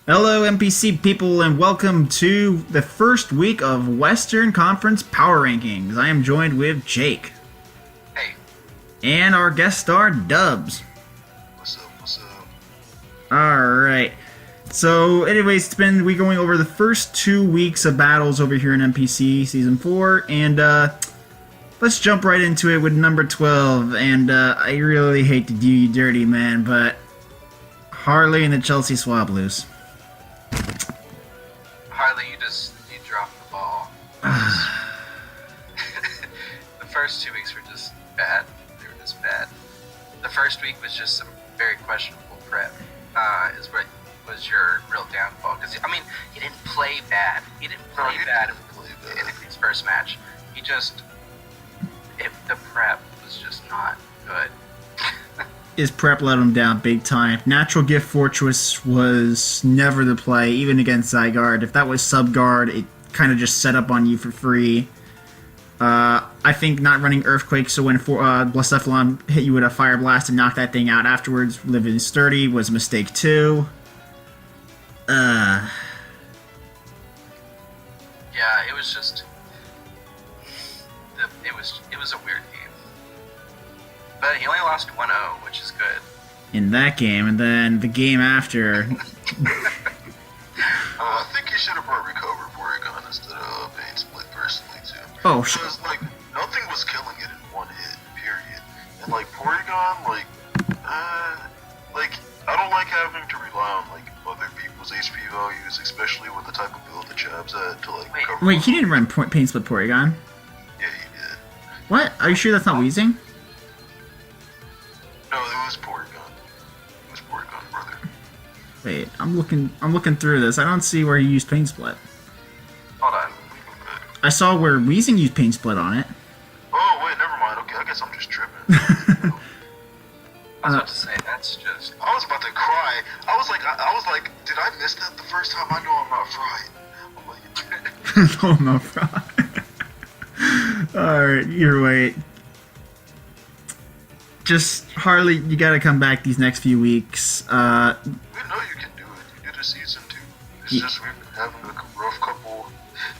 Hello, MPC people, and welcome to the first week of Western Conference Power Rankings. I am joined with Jake. Hey. And our guest star, Dubs. What's up? Alright. So, anyways, we going over the first 2 weeks of battles over here in MPC Season 4, and let's jump right into it with number 12, and I really hate to do you dirty, man, but Harley and the Chelsea Swabloos. Harley, you dropped the ball. The first 2 weeks were just bad. They were just bad. The first week was just some very questionable prep. Is what was your real downfall? Because I mean, he didn't play bad. He didn't play bad in his first match. The prep was just not good. His prep let him down big time. Natural Gift Fortress was never the play, even against Zygarde. If that was sub-guard, it kind of just set up on you for free. I think not running Earthquake, so when Blacephalon hit you with a Fire Blast and knocked that thing out afterwards, living sturdy, was a mistake too. Yeah, it was just... It was a weird game. But he only lost 1-0, which is good. In that game, and then the game after... I think he should have brought Recover Porygon instead of Pain Split personally, too. Oh, because, nothing was killing it in one hit, period. And, Porygon, I don't like having to rely on, other people's HP values, especially with the type of build that Chabs had to, cover. Wait, he didn't run Pain Split Porygon? Yeah, he did. What? Are you sure that's not Weezing? No, it was Porygon. It was Porygon, brother. Wait, I'm looking through this. I don't see where he used Pain Split. Hold on. I saw where Weezing used Pain Split on it. Oh, wait, never mind. Okay, I guess I'm just tripping. I was about to say, that's just... I was about to cry. I was like, did I miss that the first time? I know I'm not fried. I'm like... No, I'm not fried. Alright, either way. Just, Harley, you gotta come back these next few weeks. We know you can do it. You did a season 2. It's just we've been having a rough couple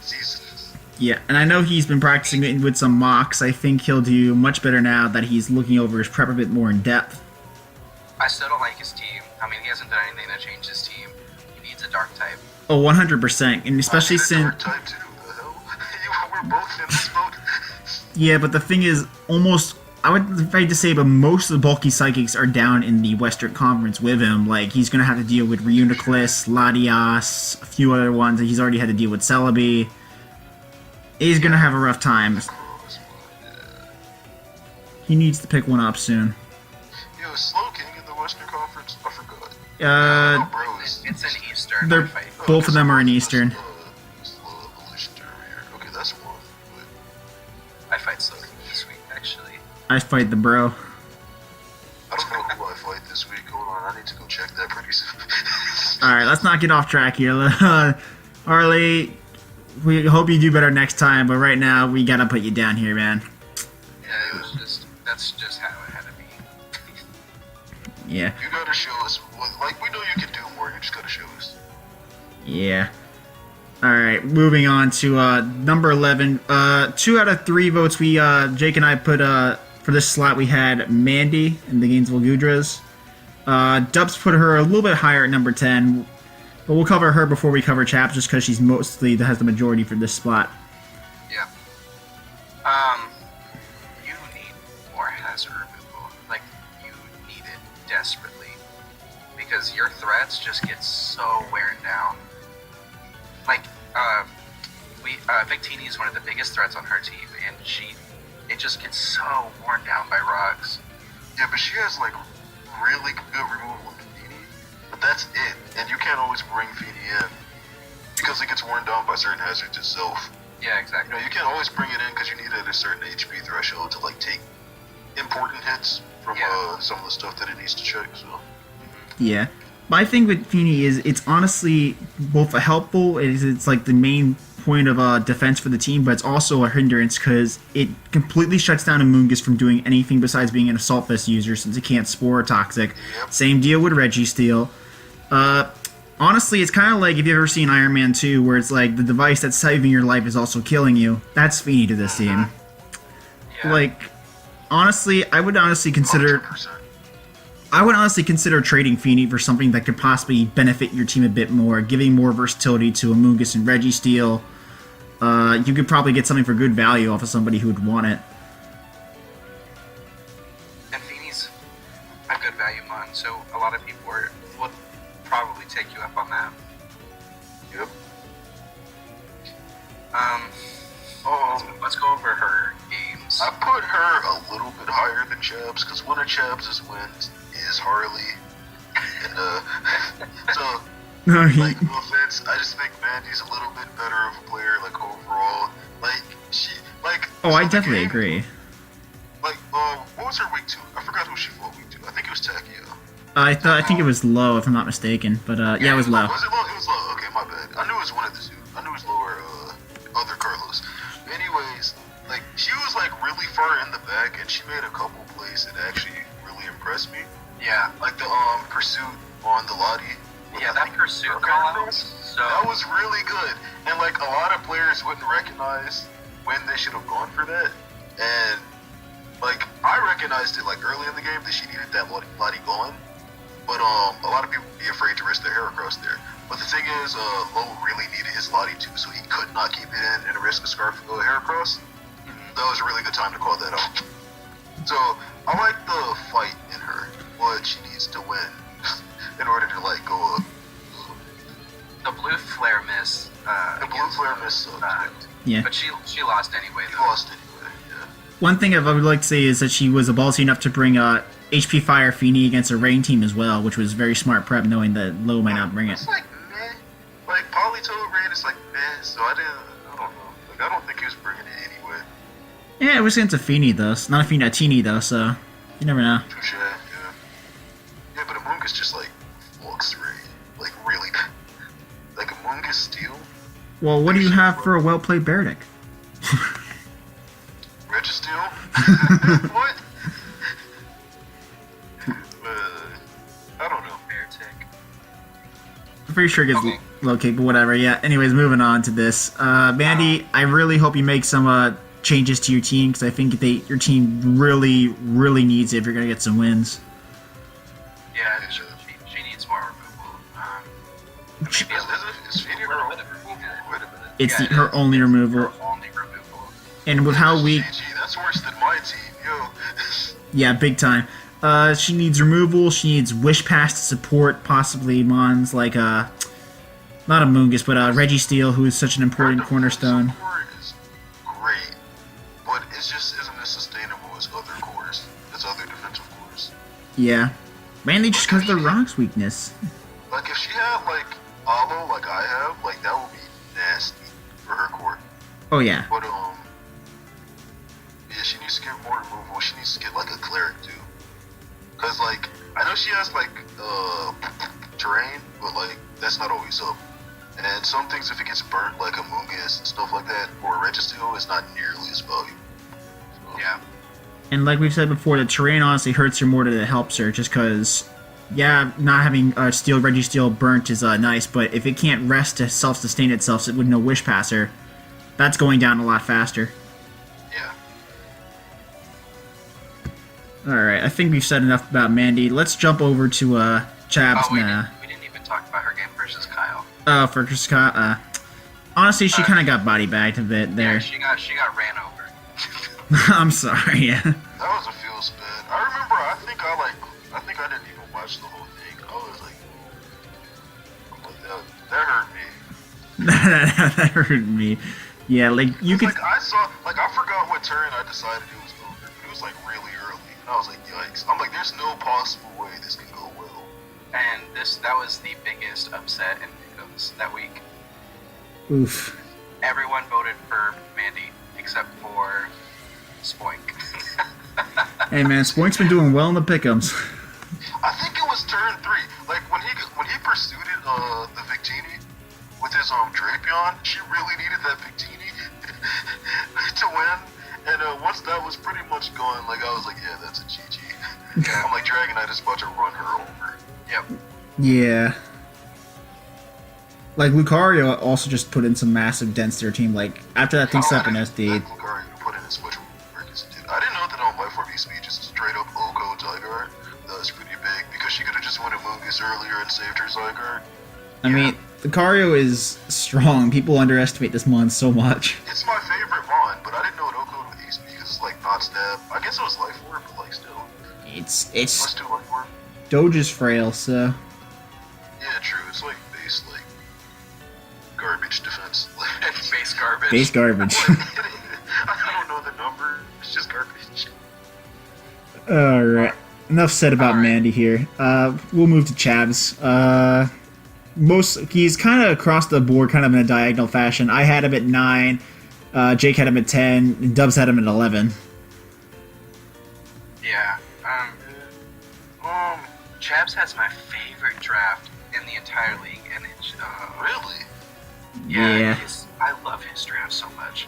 seasons. Yeah, and I know he's been practicing it with some mocks. I think he'll do much better now that he's looking over his prep a bit more in depth. I still don't like his team. I mean, he hasn't done anything to change his team. He needs a dark type. Oh, 100%, and especially since... Dark type too, the hell? We're both in this boat. Yeah, but the thing is, I would like to say, but most of the bulky psychics are down in the Western Conference with him. He's going to have to deal with Reuniclus, Latias, a few other ones. He's already had to deal with Celebi. He's going to have a rough time. He needs to pick one up soon. Yo, Slow King in the Western Conference? I forgot. It's in Eastern. Both of them are in Eastern. Slow Evolution here. Okay, that's one. I fight Slow King this week, actually. I fight the bro. I don't know who I fight this week. Hold on, I need to go check that pretty soon. Alright, let's not get off track here. Harley, we hope you do better next time, but right now, we gotta put you down here, man. Yeah, that's just how it had to be. Yeah. You gotta show us, we know you can do more, you just gotta show us. Yeah. Alright, moving on to number 11. 2 out of 3 votes Jake and I put for this slot. We had Mandy in the Gainesville Gudras. Dubs put her a little bit higher at number 10, but we'll cover her before we cover Chaps just because she's mostly has the majority for this spot. Yeah. You need more hazard removal. You need it desperately. Because your threats just get so wearing down. Victini is one of the biggest threats on her team, and it just gets so worn down by rocks. Yeah, but she has really good removal on Feeny, but that's it. And you can't always bring Feeny in because it gets worn down by certain hazards itself. Yeah, exactly. You can't always bring it in because you need it at a certain HP threshold to take important hits from some of the stuff that it needs to check. So. Yeah. My thing with Feeny is it's honestly both a helpful, it's the main point of defense for the team, but it's also a hindrance because it completely shuts down Amoonguss from doing anything besides being an Assault Vest user since it can't Spore Toxic. Yep. Same deal with Registeel. Honestly, it's kind of like if you've ever seen Iron Man 2, where it's like the device that's saving your life is also killing you. That's Feeney to this team. Yeah. Like, honestly, I would honestly consider 100%. trading Feeney for something that could possibly benefit your team a bit more, giving more versatility to Amoonguss and Registeel. You could probably get something for good value off of somebody who would want it. And Feeney's a good value mon, so a lot of people would probably take you up on that. Yep. Let's go over her games. I put her a little bit higher than Chabs because one of Chabs' wins is Harley, and so No, like no offense, I just think Mandy's a little bit better of a player like overall. Like she like. oh, so I the definitely game- agree. Like what was her week 2? I forgot who she fought week 2. I think it was Takio. I think it was low, if I'm not mistaken, but yeah, it was low. Was it low? It was low. Okay, my bad. I knew it was one of the two. I knew it was lower. Other Carlos. Anyways, like she was like really far in the back, and she made a couple plays that actually really impressed me. Yeah. Like the pursuit on the Lottie. Yeah, that pursuit call. So That was really good, and like a lot of players wouldn't recognize when they should have gone for that, and like I recognized it like early in the game that she needed that Lottie going, but a lot of people would be afraid to risk their hair across there. But the thing is, Lo really needed his Lottie too, so he could not keep it in and risk a scarf hair across. That was a really good time to call that out. So I like the fight in her, but she needs to win in order to like go up. the blue flare miss. The blue flare miss sucked. Yeah. But she lost anyway. He Though. lost anyway. Yeah. One thing I would like to say is that she was ballsy enough to bring HP Fire Feeney against a rain team as well, which was very smart prep, knowing that Low might not bring it. It's like meh. Like Polytoad Rain is like meh. So I don't know. Like I don't think he was bringing it anyway. Yeah, it was against a Feeney though. It's not a Feeney, a Teeny though, so you never know. Touche. Yeah. Yeah, but Amoonguss just like looks Rain. Like really. Like Amoonguss Steel. Well, what do you have for a well-played Bear deck? Registeel? What? I don't know. Bear tick. I'm pretty sure it gets Okay. located, but whatever. Yeah. Anyways, moving on to this. Mandy, I really hope you make some changes to your team because I think your team really, really needs it if you're gonna get some wins. Yeah, she needs more removal. Maybe Is Feeny her little own? bit of removal. Wait a minute. It's Yeah, her only removal, Her only removal. and with how weak, GG, that's worse than my team, yo. yeah, big time. She needs removal. She needs Wish Pass to support possibly Mons like not Amoonguss, but Registeel, who is such an important Her cornerstone. defensive core is great, but it just isn't as sustainable as other cores, as other defensive cores. Yeah, mainly just because of the Rock's weakness. Like if she had like Alo, like I have, like that would be nasty for her core. Oh yeah. But yeah, she needs to get more removal. She needs to get like a cleric too, cause like I know she has like terrain, but like that's not always up. And some things, if it gets burnt, like Amoonguss and stuff like that, or Registeel, it's not nearly as valuable. So, Yeah. And like we've said before, the terrain honestly hurts her more than it helps her, just because, yeah, not having Registeel burnt is nice, but if it can't rest to self-sustain itself with no Wish Passer, that's going down a lot faster. yeah. Alright, I think we've said enough about Mandy. Let's jump over to Chabs Oh, now. we didn't even talk about her game versus Kyle. For Scott, honestly, she kind of got body bagged a bit Yeah, there. she got ran over. I'm sorry, yeah. That was a feel spin. I remember. I think I didn't even watch the whole thing. I was like, that hurt me. That hurt me. Yeah, like, you could... Like I forgot what turn I decided it was over. It was like really early, and I was like, yikes. I'm like, there's no possible way this can go well. And that was the biggest upset in pick'ems that week. Oof. Everyone voted for Mandy except for Spoink. Hey man, Spoink's been doing well in the pick'ems. I think it was turn 3. Like when he pursued it, the Victini with his Drapion, she really needed that Victini to win. And once that was pretty much gone, like I was like, yeah, that's a GG. I'm like, Dragonite is about to run her over. Yep. Yeah. Like, Lucario also just put in some massive dents to their team. Like, after that thing set up in SD. Lucario put in as much work as it did. I didn't know that on my 4V speed, just straight up Oko Zygarde. That was pretty big, because she could have just went Amoonguss earlier and saved her Zygarde. I mean, Lucario is strong. People underestimate this mon so much. It's my favorite mon, but I didn't know it Oko with E-Speed, because it's like not stab. I guess it was Life Orb, but like still. It's Let's do Life Orb. Doge is frail, so Yeah, true. It's like base, like garbage defense. Base garbage. base garbage. I don't know the number. It's just garbage. Alright. Enough said about Mandy here. We'll move to Chavs. He's kind of across the board, kind of in a diagonal fashion. I had him at 9, Jake had him at 10, and Dubs had him at 11. Yeah. Chabs has my favorite draft in the entire league, and it's Really? Yeah. I love his draft so much.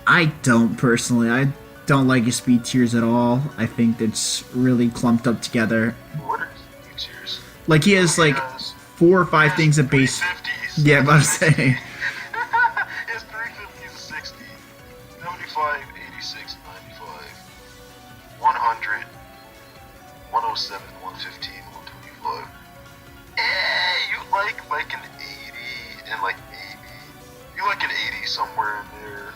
I don't personally. I don't like his speed tiers at all. I think it's really clumped up together. What are these tiers? Like, he has like 4 or 5 things at base. 350s. Yeah, I'm about to say. His 350 is 60, 75, 86, 95, 100, 107, 115, 125. You like an 80 and like maybe you like an 80 somewhere in there.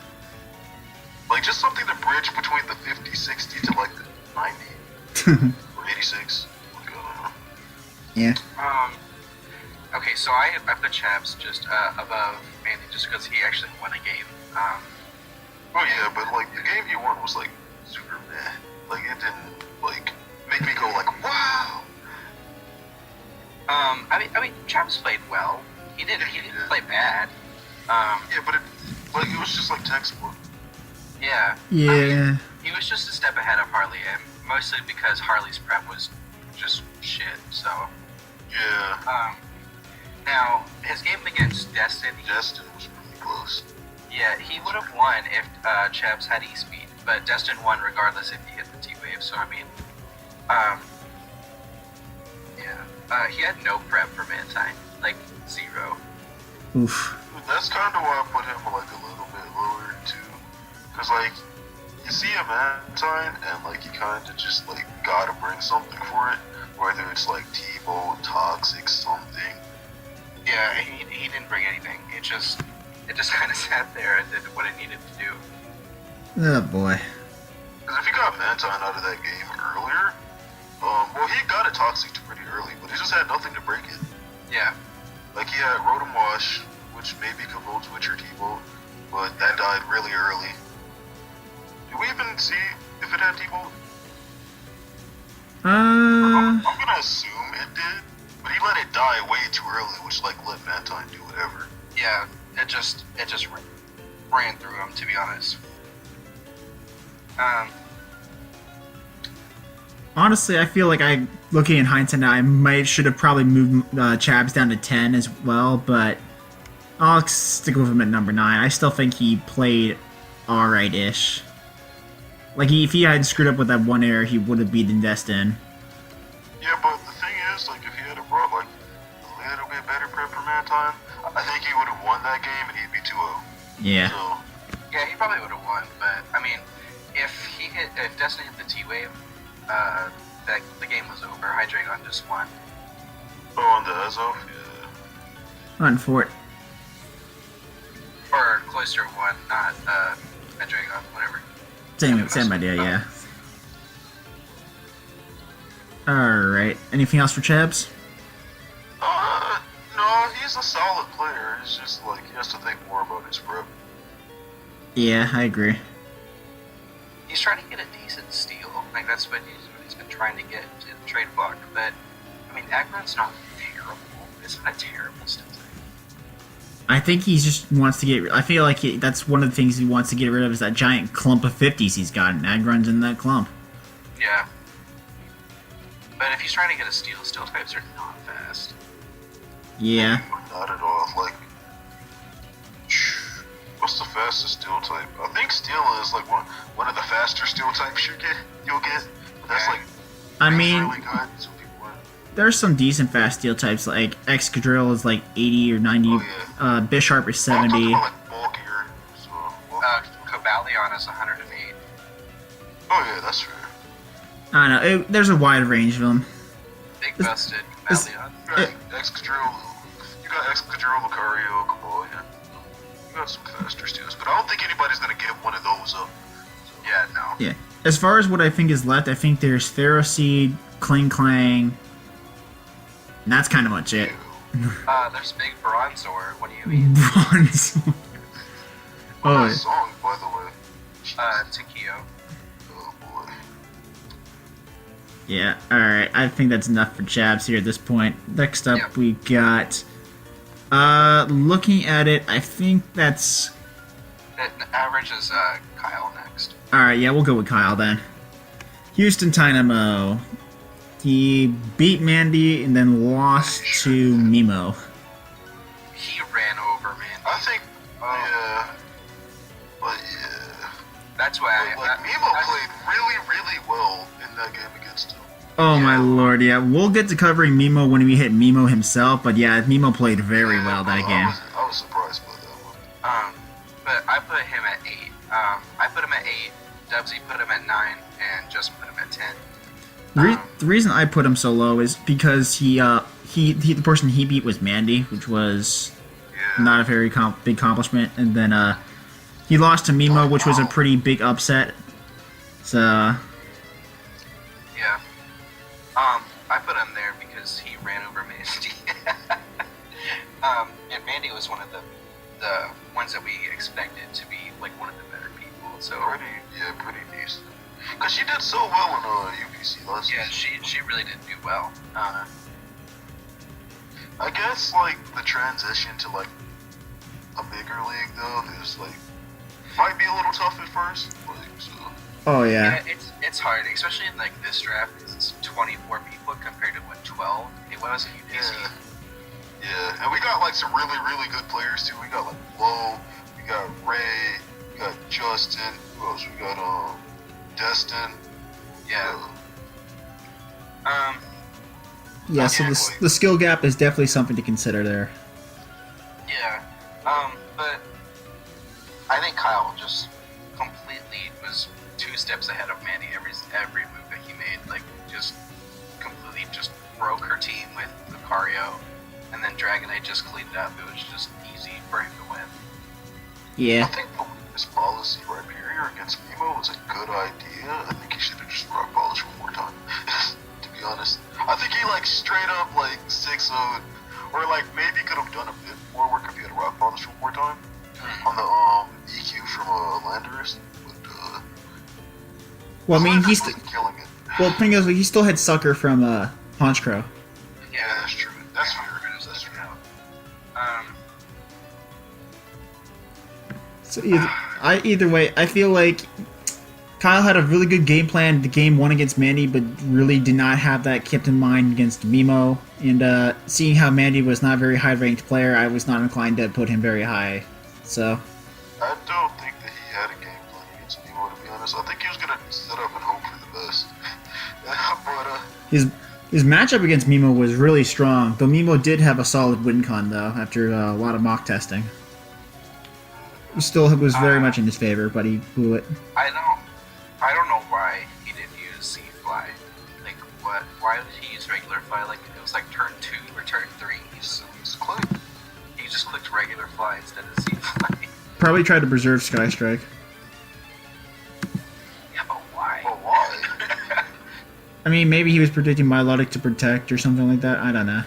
Like just something to bridge between the 50, 60 to like the 90 or 86. Like, I don't know. Yeah. Okay, so I put Chabs just above Mandy just because he actually won a game. Oh yeah, but like the game he won was like super meh. Like it didn't like make me go like wow. I mean, Chabs played well. He didn't play bad. Yeah, but it was just like textbook. Yeah. Yeah. I mean, he was just a step ahead of Harley, and mostly because Harley's prep was just shit. So. Yeah. Now his game against Destin was really close. Yeah, he would have won if Chabs had E-Speed, but Destin won regardless if he hit the T-Wave, so I mean, he had no prep for Mantine, like, 0. Oof. That's kind of why I put him like a little bit lower too, because like, you see a Mantine and like you kind of just like gotta bring something for it, whether it's like T-Bolt, Toxic, something. Yeah, he didn't bring anything, it just kind of sat there and did what it needed to do. Oh boy. Because if he got Mantine out of that game earlier, well, he got a Toxic pretty early, but he just had nothing to break it. Yeah. Like, he had Rotom Wash, which maybe could Volt Switch or T-Bolt, but that died really early. Did we even see if it had T-Bolt? I'm gonna assume it did, but he let it die way too early, which, like, let Mantine do whatever. Yeah, it just ran through him, to be honest. Honestly, I feel like looking in hindsight now, I should have probably moved Chabs down to 10 as well, but I'll stick with him at number 9. I still think he played alright-ish. Like, if he hadn't screwed up with that one error, he would have beaten Destin. Yeah, but the thing is, like, if he had brought, like, a little bit better prep for Mantine, I think he would have won that game and he'd be 2-0. Yeah. So, Yeah, he probably would have won, but, I mean, if Destin hit the T-Wave, the game was over. Hydreigon just won. oh, on the Azoth, yeah. Hunting for it. Or Cloister won, not Hydreigon, whatever. Same idea, yeah. Alright. Anything else for Chabs? No, he's a solid player. It's just, like, he has to think more about his prep. Yeah, I agree. He's trying to get a decent steal. Like, that's what he's been trying to get to the trade block. But, I mean, Aggron's not terrible. It's not a terrible steal type. I think he just wants to get... I feel like that's one of the things he wants to get rid of is that giant clump of 50s he's got, and Aggron's in that clump. Yeah. But if he's trying to get a steal types are not fast. Yeah. Not at all. Like, what's the fastest steel type? I think steel is like one of the faster steel types you'll get. But that's like I mean, really good. So people want. there's some decent fast steel types, like Excadrill is like 80 or 90, Oh, yeah. Bisharp is I'm 70. talking about, like, bulkier. So, Cobalion is 108. oh, yeah, that's fair. I don't know, there's a wide range of them. Big It's- busted it's- Cobalion. You got Excadrill, Lucario, Cobalion. You got some faster steals, but I don't think anybody's gonna give one of those up. Yeah, no. Yeah. As far as what I think is left, I think there's Ferroseed, Kling Clang, and that's kind of much it. There's Big Bronzor. What do you eat? Bronze. Oh, Nice song, by the way. Takeo. Oh boy. yeah. All right. I think that's enough for jabs here at this point. Next up, Yep. we got. Looking at it, I think that's. The average is Kyle next. All right. Yeah, we'll go with Kyle then. Houston Dynamo. He beat Mandy and then lost to Mimo. He ran over man. I think, yeah. But yeah. That's why Like, Mimo played really, really well in that game against him. Oh my lord, yeah. We'll get to covering Mimo when we hit Mimo himself, but yeah, Mimo played very well that game. I was surprised by that one. But I put him at 8. I put him at 8. Dubzeii put him at 9, and just put him at 10. The reason I put him so low is because the person he beat was Mandy, which was Yeah. not a very big accomplishment, and then he lost to Mimo, which was a pretty big upset. So Yeah. I put him there because he ran over Mandy. And Mandy was one of the ones that we expected to be like one of the better people. So Pretty decent. Cause she did so well in UPC last yeah, season. she really did do well. I guess like the transition to like a bigger league though is like might be a little tough at first. Like, so. oh Yeah, yeah. it's hard, especially in like this draft because it's 24 people compared to what 12 it was in UPC. Yeah, and we got like some really, really good players too. We got like Low, we got Ray, we got Justin. Who else? We got Destin. Yeah. Yeah, so the skill gap is definitely something to consider there. Yeah. But I think Kyle just completely was 2 steps ahead of Mandy every move that he made. Like just completely just broke her team with Lucario, and then Dragonite just cleaned up. It was just easy for him to win. Yeah. I think his policy Rhyperior against Mimo was a good idea. I think he should have just rock polished one more time. To be honest, I think he like straight up like 6-0'd, or like maybe could have done a bit more work if he had rock polished one more time on the EQ from Landorus. But Well, I mean, Landorus he's wasn't killing it. well. The thing is, he still had Sucker from Honchkrow. Yeah, that's true. That's fair. That's fair. So either way, I feel like Kyle had a really good game plan the game 1 against Mandy, but really did not have that kept in mind against Mimo. And seeing how Mandy was not a very high ranked player, I was not inclined to put him very high. So I don't think that he had a game plan against Mimo, to be honest. I think he was gonna set up and hope for the best. But his matchup against Mimo was really strong, though Mimo did have a solid win con though after a lot of mock testing. It still was very much in his favor, but he blew it. I don't know why he didn't use Z-Fly. Like, what? Why did he use regular fly? Like, it was like turn 2 or turn 3. He just clicked regular fly instead of Z-Fly. Probably tried to preserve Sky Strike. Yeah, but why? But why? I mean, maybe he was predicting Milotic to protect or something like that. I don't know.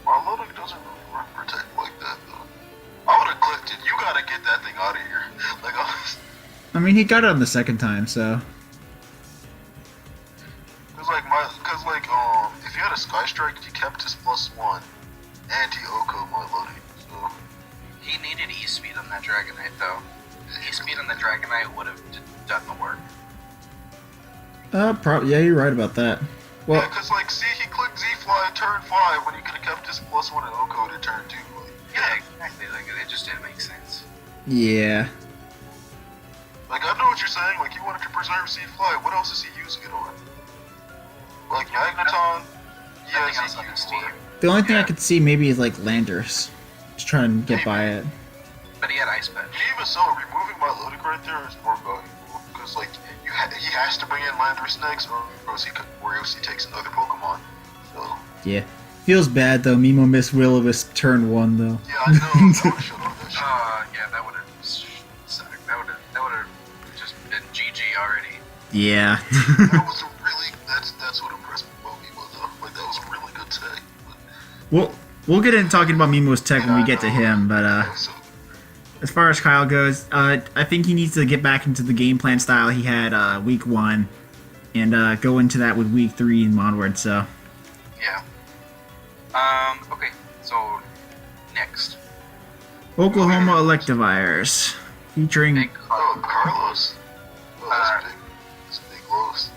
Milotic doesn't really run protect like that though. I would have clicked it. You gotta get that thing out of here. Like, I mean, he got it on the second time, so. If you had a Sky Strike, you kept his +1 anti-Oko Milotic. So He needed E-Speed on that Dragonite, though. E-Speed on the Dragonite would have done the work. Yeah, you're right about that. Well, yeah, because see, he clicked Z-Fly at turn 5 when he could have kept his +1 and Oko to turn 2. Yeah, exactly. Like, it just didn't make sense. yeah. Like, I know what you're saying. Like, he wanted to preserve Z-Fly. What else is he using it on? Like, Magneton? nothing else on his team. The only thing I Yeah. could see maybe is like Landers. Just trying to get by it. But he had Ice Punch. And even so, removing my Ludic right there is more valuable because like he has to bring in Landorus next, or else he takes another Pokemon. So Yeah. Feels bad though. Mimo missed Will-O-Wisp turn 1 though. yeah, I know. That would have shut off that shit. Yeah, that would have sucked. That would have just been GG already. Yeah. That was a really that's what impressed me about Mimo though. Like that was a really good tag. We'll get into talking about Mimo's tech when we get to him, but That was so as far as Kyle goes, I think he needs to get back into the game plan style he had week 1 and go into that with week 3 and onward. So Yeah. Okay. So next, Oklahoma Electivires featuring. big Oh, Carlos. Oh, that's big. That's a big loss.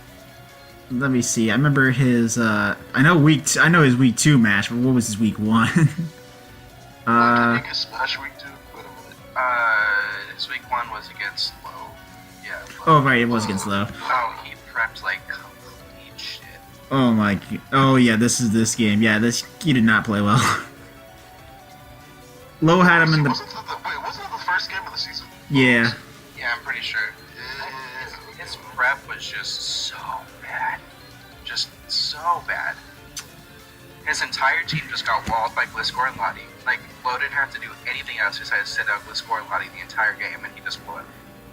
Let me see. I remember his. I know his week 2 match, but what was his week 1? Did he get Smash Week 2? Wait a minute. his week 1 was against Low. Yeah. Oh right, it was against Low. Oh, he prepped like complete shit. Oh my. Oh yeah, this is this game. Yeah, he did not play well. Low had him in the. Wasn't it the first game of the season? Yeah. Yeah, I'm pretty sure. Yeah. His prep was just so bad. Just so bad. His entire team just got walled by Gliscor and Lottie. Like, Lo didn't have to do anything else besides send out Gliscor and Lottie the entire game, and he just won.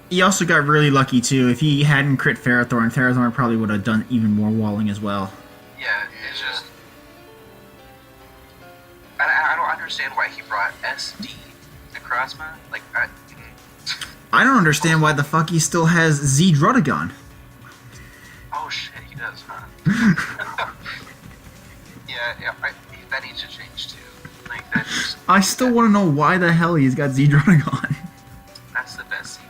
He also got really lucky too. If he hadn't crit Ferrothorn probably would have done even more walling as well. Yeah, it's just... I don't understand why he brought SD to Crossma. Like, I don't understand why the fuck he still has Z Drudagon. oh shit, he does, huh? yeah, that needs to change too. Like, that's... I still want to know why the hell he's got Z Drudagon. That's the best scene.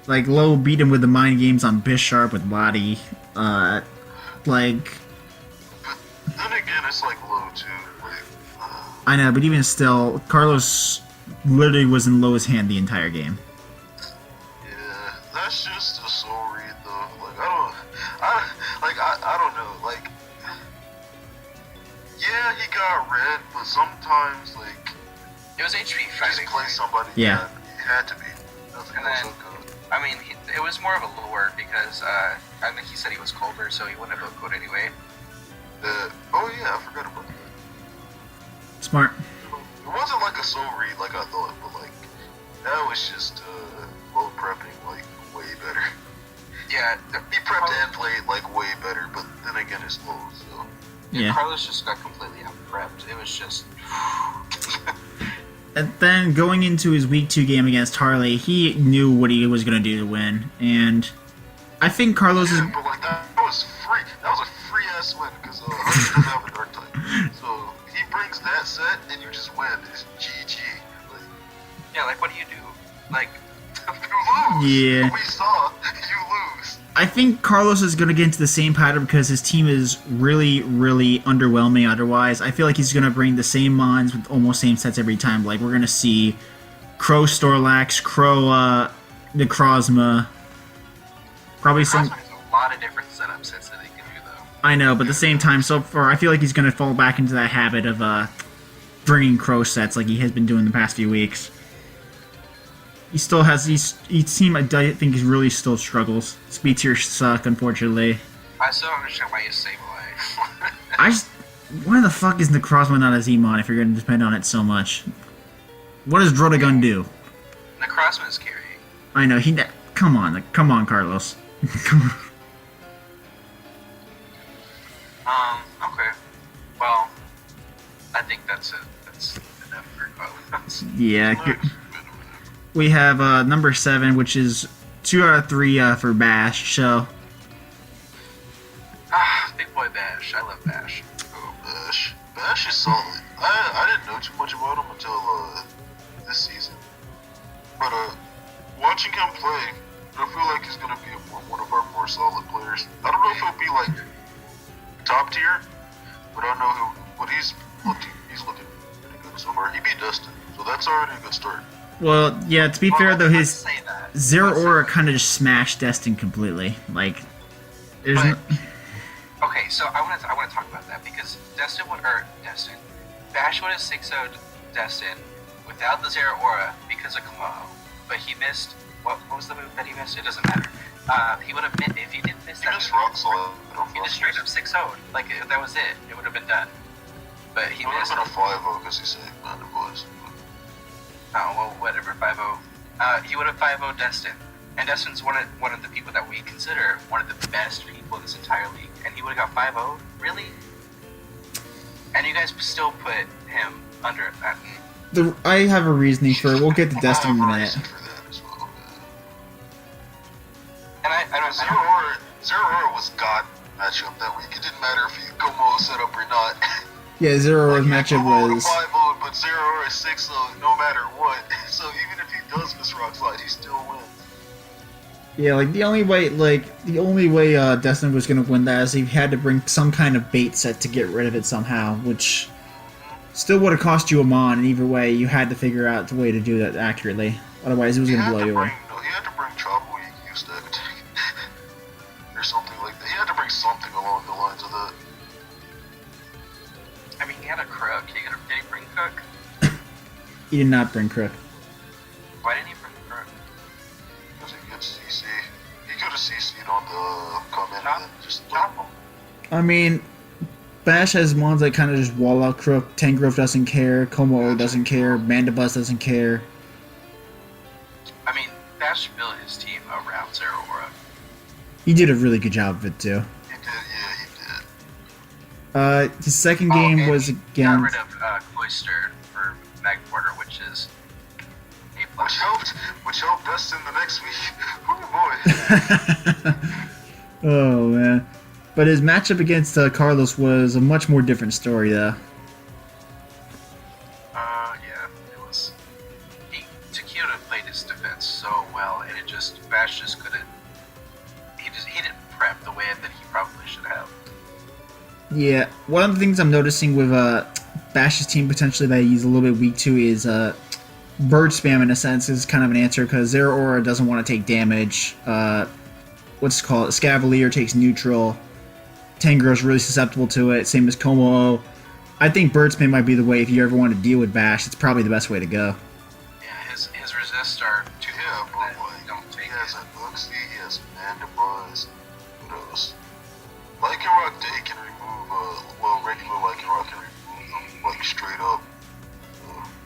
Like, Low beat him with the mind games on Bisharp with Lottie. Like, But then again, it's like low too. Like, I know, but even still, Carlos literally was in Low's hand the entire game. yeah, that's just a soul read though. Like I don't know. Like, yeah, he got red, but sometimes like It was HP just fighting. play somebody. Yeah. It had to be. Nothing And else then- so good. I mean, it was more of a lure because I think he said he was Culver, so he wouldn't have vote code anyway. Oh yeah, I forgot about that. Smart. It wasn't like a soul read like I thought, but like that was just low prepping like way better. Yeah, He prepped and played like way better, but then again it's low, so Yeah. Carlos just got completely out prepped. It was just. And then going into his week 2 game against Harley, he knew what he was going to do to win. And I think Carlos is... yeah, but like that was free. That was a free ass win because Hunter doesn't have a dark type. So he brings that set and you just win. It's GG. Like, Yeah, like what do you do? Like, you lose. Yeah. We saw you lose. I think Carlos is going to get into the same pattern because his team is really, really underwhelming otherwise. I feel like he's going to bring the same mons with almost same sets every time. Like, we're going to see Crow Storlax, Crow Necrozma. Probably some... Crossman has a lot of different setup sets that they can do, though. I know, but at the same time, so far, I feel like he's going to fall back into that habit of bringing Crow sets like he has been doing the past few weeks. He still has each team. I think he really still struggles. Speed tiers suck, unfortunately. I still don't understand why you save away. I just, why the fuck is Necrozma not a Z-Mon if you're going to depend on it so much? What does Drotagun do? The Crossman is carrying. I know come on, Carlos. Okay. Well, I think that's it. That's enough for Carlos. Yeah. We have number 7, which is 2 out of 3 for Bash. So Big boy Bash. I love Bash. Oh, Bash. Bash is solid. I didn't know too much about him until this season. But watching him play, I feel like he's gonna be one of our more solid players. I don't know if he'll be like top tier, but I know he's looking pretty good so far. He beat Dustin, so that's already a good start. well, yeah. To be fair though, let's his say that. Zero Let's say Aura that. kind of just smashed Destin completely. Like, there's But- no, Okay, so I want to talk Bash would have 6-0'd Destin without the Zero Aura because of Kamo, but he missed. What was the move that he missed? It doesn't matter. He would have missed if he didn't miss that. He just rock slide. He just straight up 6-0'd. Like that was it. It would have been done. But he missed. It would have been a 5-0 because he said it was. Oh well, whatever. 5-0. He would have 5-0 Destin, and Destin's one of the people that we consider one of the best people in this entire league, and he would have got 5-0. Really? And you guys still put him under. I have a reasoning for it. We'll get to Destin in a minute. And I don't. Zero Aura was God matchup that week. It didn't matter if you Como set up or not. Yeah, Zero Aura's matchup was 5-0, but Zero Aura is 6-0 no matter what. So even if he does miss rock slide, he still wins. Yeah, like the only way Destin was gonna win that is he had to bring some kind of bait set to get rid of it somehow, which still would have cost you a mon, and either way you had to figure out the way to do that accurately. Otherwise it was gonna blow you away. He had to bring Chopper use that or something like that. He had to bring something along the lines of that. I mean, he had a Crook. Did he bring Crook? He did not bring Crook. Why didn't he bring Crook? Because he gets CC. He could have CC'd on the comment and then just Chop him. I mean, Bash has mons that kind of just wall out Crook. Tangrove doesn't care. Como doesn't care. Mandibus doesn't care. I mean, Bash built his team around Zero Aura. He did a really good job of it too. he did. His second game was Got against. rid of Cloister for Magporter, which is A+. Which helped Destin the next week. Oh boy. Oh man, but his matchup against Carlos was a much more different story though. Yeah, it was. Tequila played his defense so well, and Bash just couldn't. He didn't prep the way that he probably should have. Yeah, one of the things I'm noticing with Bash's team potentially that he's a little bit weak to is bird spam in a sense is kind of an answer because Zero Aura doesn't want to take damage. What's it called? Scavalier takes neutral. Tangro's really susceptible to it, same as Como. I think bird spam might be the way if you ever want to deal with Bash. It's probably the best way to go. Yeah, his resists are too Yeah, good but that like, don't take he has it. a Dubzeii, he has Mandibus. What else? Lycanroc Day can remove, regular Lycanroc can remove them, like, straight up.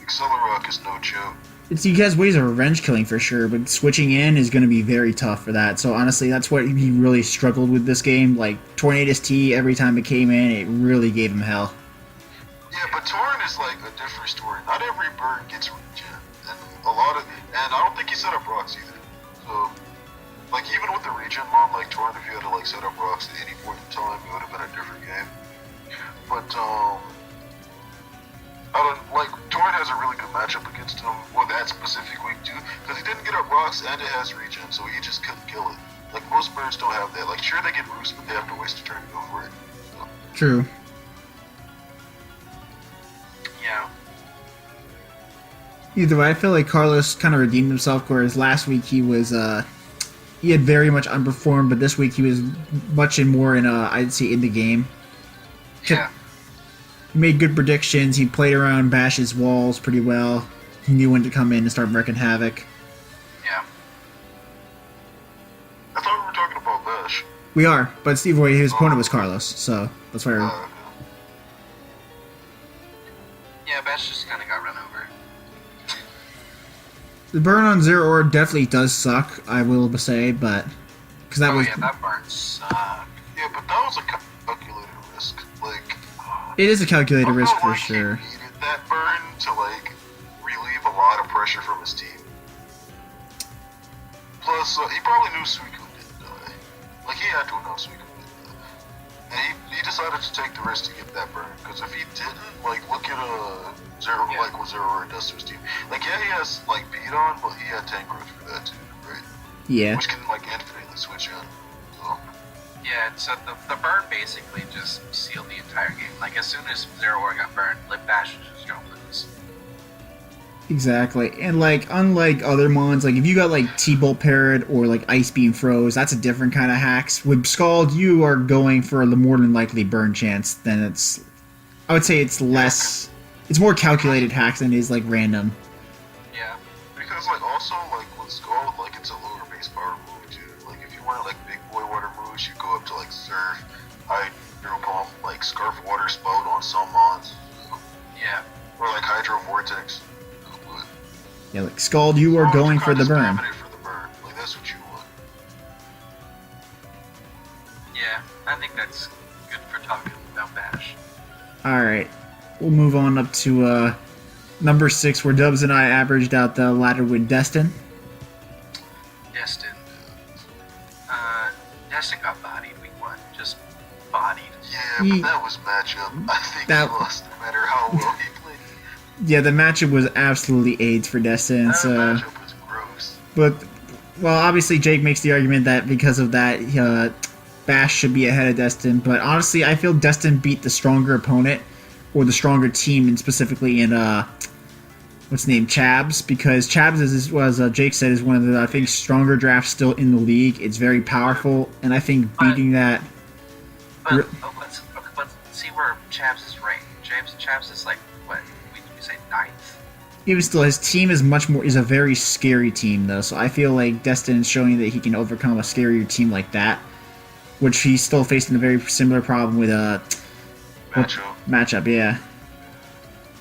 Accelerock is no joke. He has ways of revenge killing for sure, but switching in is going to be very tough for that. So honestly, that's what he really struggled with this game. Like, Tornadus T, every time it came in, it really gave him hell. Yeah, but Torn is like a different story. Not every bird gets regen, and and I don't think he set up rocks either. So, like even with the regen mod, like Torn, if you had to like set up rocks at any point in time, it would have been a different game. But I don't like Torn has a really good matchup against him. Well, that specific week too, because he didn't get up rocks and it has regen, so he just couldn't kill it. Like most birds don't have that. Like sure they get roost, but they have to waste a turn to go for it. So. True. Yeah. Either way, I feel like Carlos kind of redeemed himself, whereas last week he was, he had very much underperformed, but this week he was much more in, I'd say, in the game. Yeah. He made good predictions, he played around Bash's walls pretty well, he knew when to come in and start wreaking havoc. Yeah. I thought we were talking about Bash. We are, but Steve Roy, his opponent was Carlos, so that's why we're... Yeah, Bash just kind of got run over. The burn on Zero Aura definitely does suck, I will say, but... Because that was... yeah, that burn sucked. Yeah, but that was a calculated risk. Like, It is a calculated I feel risk for like sure. He needed that burn to like relieve a lot of pressure from his team. Plus, he probably knew Suicune didn't die. Like he had to know Suicune didn't die, and he decided to take the risk to get that burn. Because if he didn't, like, look at Zero, Yeah. like what Zero Aura does to his team. Like, yeah, he has like beat on, but he had tank growth for that too, right? Yeah. Which can like infinitely switch in. So. Yeah, so the burn basically just sealed the entire game. Like, as soon as Zero Aura got burned, Bash was just gonna lose. Exactly, and like unlike other mons, like if you got like T-Bolt Parrot or like Ice Beam Froze, that's a different kind of hacks. With Scald, you are going for the more than likely burn chance than it's I would say it's less. It's more calculated hacks than it is like random. Yeah. Because like also like with Skull, like it's a lower base power move too. Like if you want like big boy water moves, you go up to like Surf, Hydro Pump, like Scarf Water Spout on some mons. Yeah. Or like Hydro Vortex. Yeah, like Scald, you are going for the burn. For the burn. Like that's what you want. Yeah, I think that's good for talking about Bash. Alright, we'll move on up to number 6, where Dubs and I averaged out the ladder with Destin. Destin. Destin got bodied week 1. Just bodied. Yeah, but that was matchup. I think he lost no matter how well he played. Yeah, the matchup was absolutely AIDS for Destin. That So, matchup was gross. but, well, obviously Jake makes the argument that because of that, Bash should be ahead of Destin. But honestly, I feel Destin beat the stronger opponent, or the stronger team, and specifically in what's his name, Chabs, because Chabs, as Jake said, is one of the, I think, stronger drafts still in the league. It's very powerful, and I think beating that. But let's see where Chabs is ranked. Chabs is like, what, we say 9th? Even still, his team is a very scary team, though, so I feel like Destin is showing that he can overcome a scarier team like that, which he's still facing a very similar problem with matchup, yeah.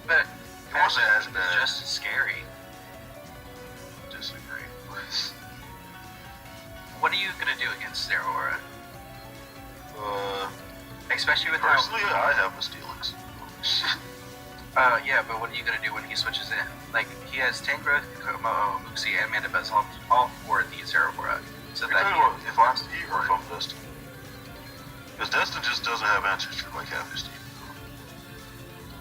But It wasn't as bad. just as scary. Disagree. What are you gonna do against Zero Aura? Especially with Personally, I have a Steelix. yeah, but what are you gonna do when he switches in? Like, he has Tangrowth, Komo, Uxie, and Mandibuzz, all 4 of the Zero Aura. So that If I'm Steve or if I'm Destin. Because Destin just doesn't have answers for like half his team.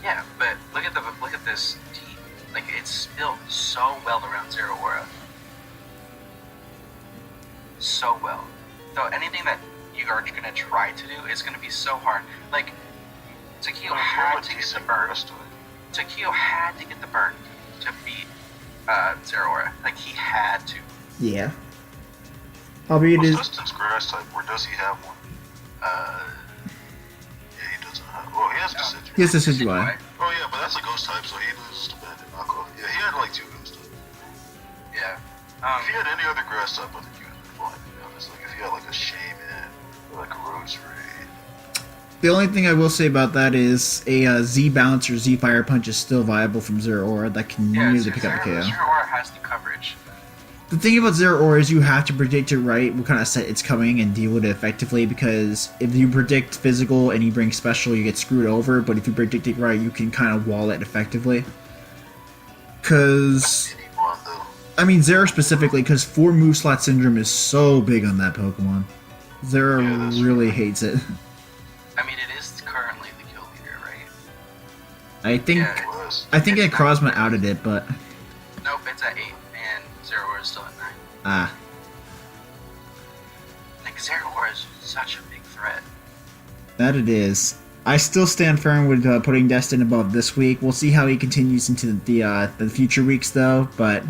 yeah, but look at this team. Like, it's built so well around Zero Aura. So well. So anything that you are gonna try to do is gonna be so hard. Like, Takeo had to get the burn. Takeo had to get the burn to beat Zero Aura. Like, he had to. Yeah. Albeit What's is Destin's grass type, or does he have one? Yeah, he doesn't have. Well, he has Decidueye. yes, this is why. Oh yeah, but that's a ghost type, so he loses to Bandit knockoff. Yeah, he had like 2 ghost types. Yeah. If he had any other grass type, I think he would have been fine. To be honest, like if he had like a Shaman or like a Rosary. The only thing I will say about that is a Z bounce or Z fire punch is still viable from Zero Aura that can use to pick up a KO. Zero Aura has the coverage. The thing about Zero Aura is you have to predict it right, what kind of set it's coming, and deal with it effectively, because if you predict physical and you bring special, you get screwed over, but if you predict it right, you can kind of wall it effectively. Because, I mean, Zero specifically, because 4 move slot syndrome is so big on that Pokemon. Zero really hates it. I mean, it is currently the kill leader, right? I think It's that Crosma outed it, but Nope, it's at 8, and Zero Aura is still at 9. Like, Zero Aura is such a big threat. that it is. I still stand firm with putting Destin above this week. We'll see how he continues into the future weeks, though. But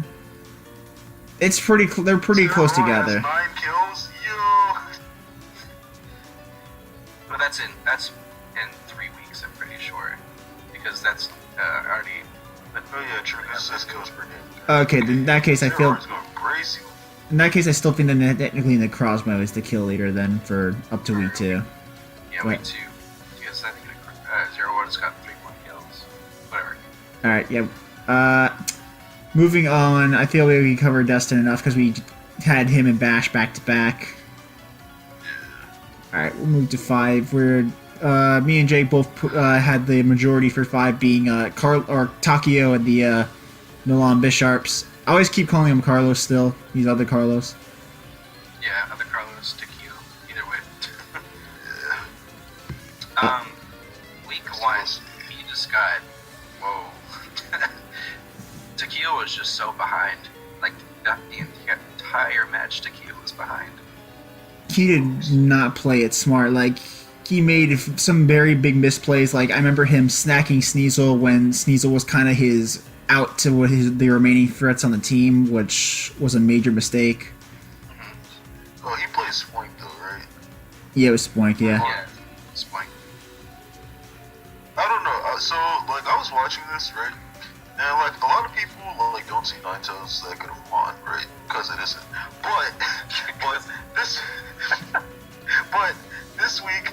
it's pretty. They're pretty close together. 9 kills, yo. But that's in 3 weeks, I'm pretty sure, because that's already. But Oh yeah, true. Because it says kills per game. Okay, then in that case, I feel. Zero's going crazy. In that case, I still think that technically the Crosmo is the kill leader then for up to week 2. yeah, Right. week 2, because I think Zero Aura's got 3 more kills. Whatever. All right, yeah. Moving on, I feel we covered Destin enough because we had him and Bash back to back. All right, we'll move to 5. Where me and Jake both had the majority for 5 being Takeo and the Milan Bisharps. I always keep calling him Carlos still. He's other Carlos. Yeah, other Carlos, Takeo, either way. Week 1, he just got, whoa. Takeo was just so behind. Like, the entire match, Takeo was behind. He did not play it smart. Like, he made some very big misplays. Like, I remember him snacking Sneasel when Sneasel was kind of his out to what the remaining threats on the team, which was a major mistake. Oh, he plays Spoink though, right? Yeah, it was Spoink, yeah. Yeah, Spoink. I don't know. don't see Ninetales that good of a mon, right? Because it isn't. But this but this week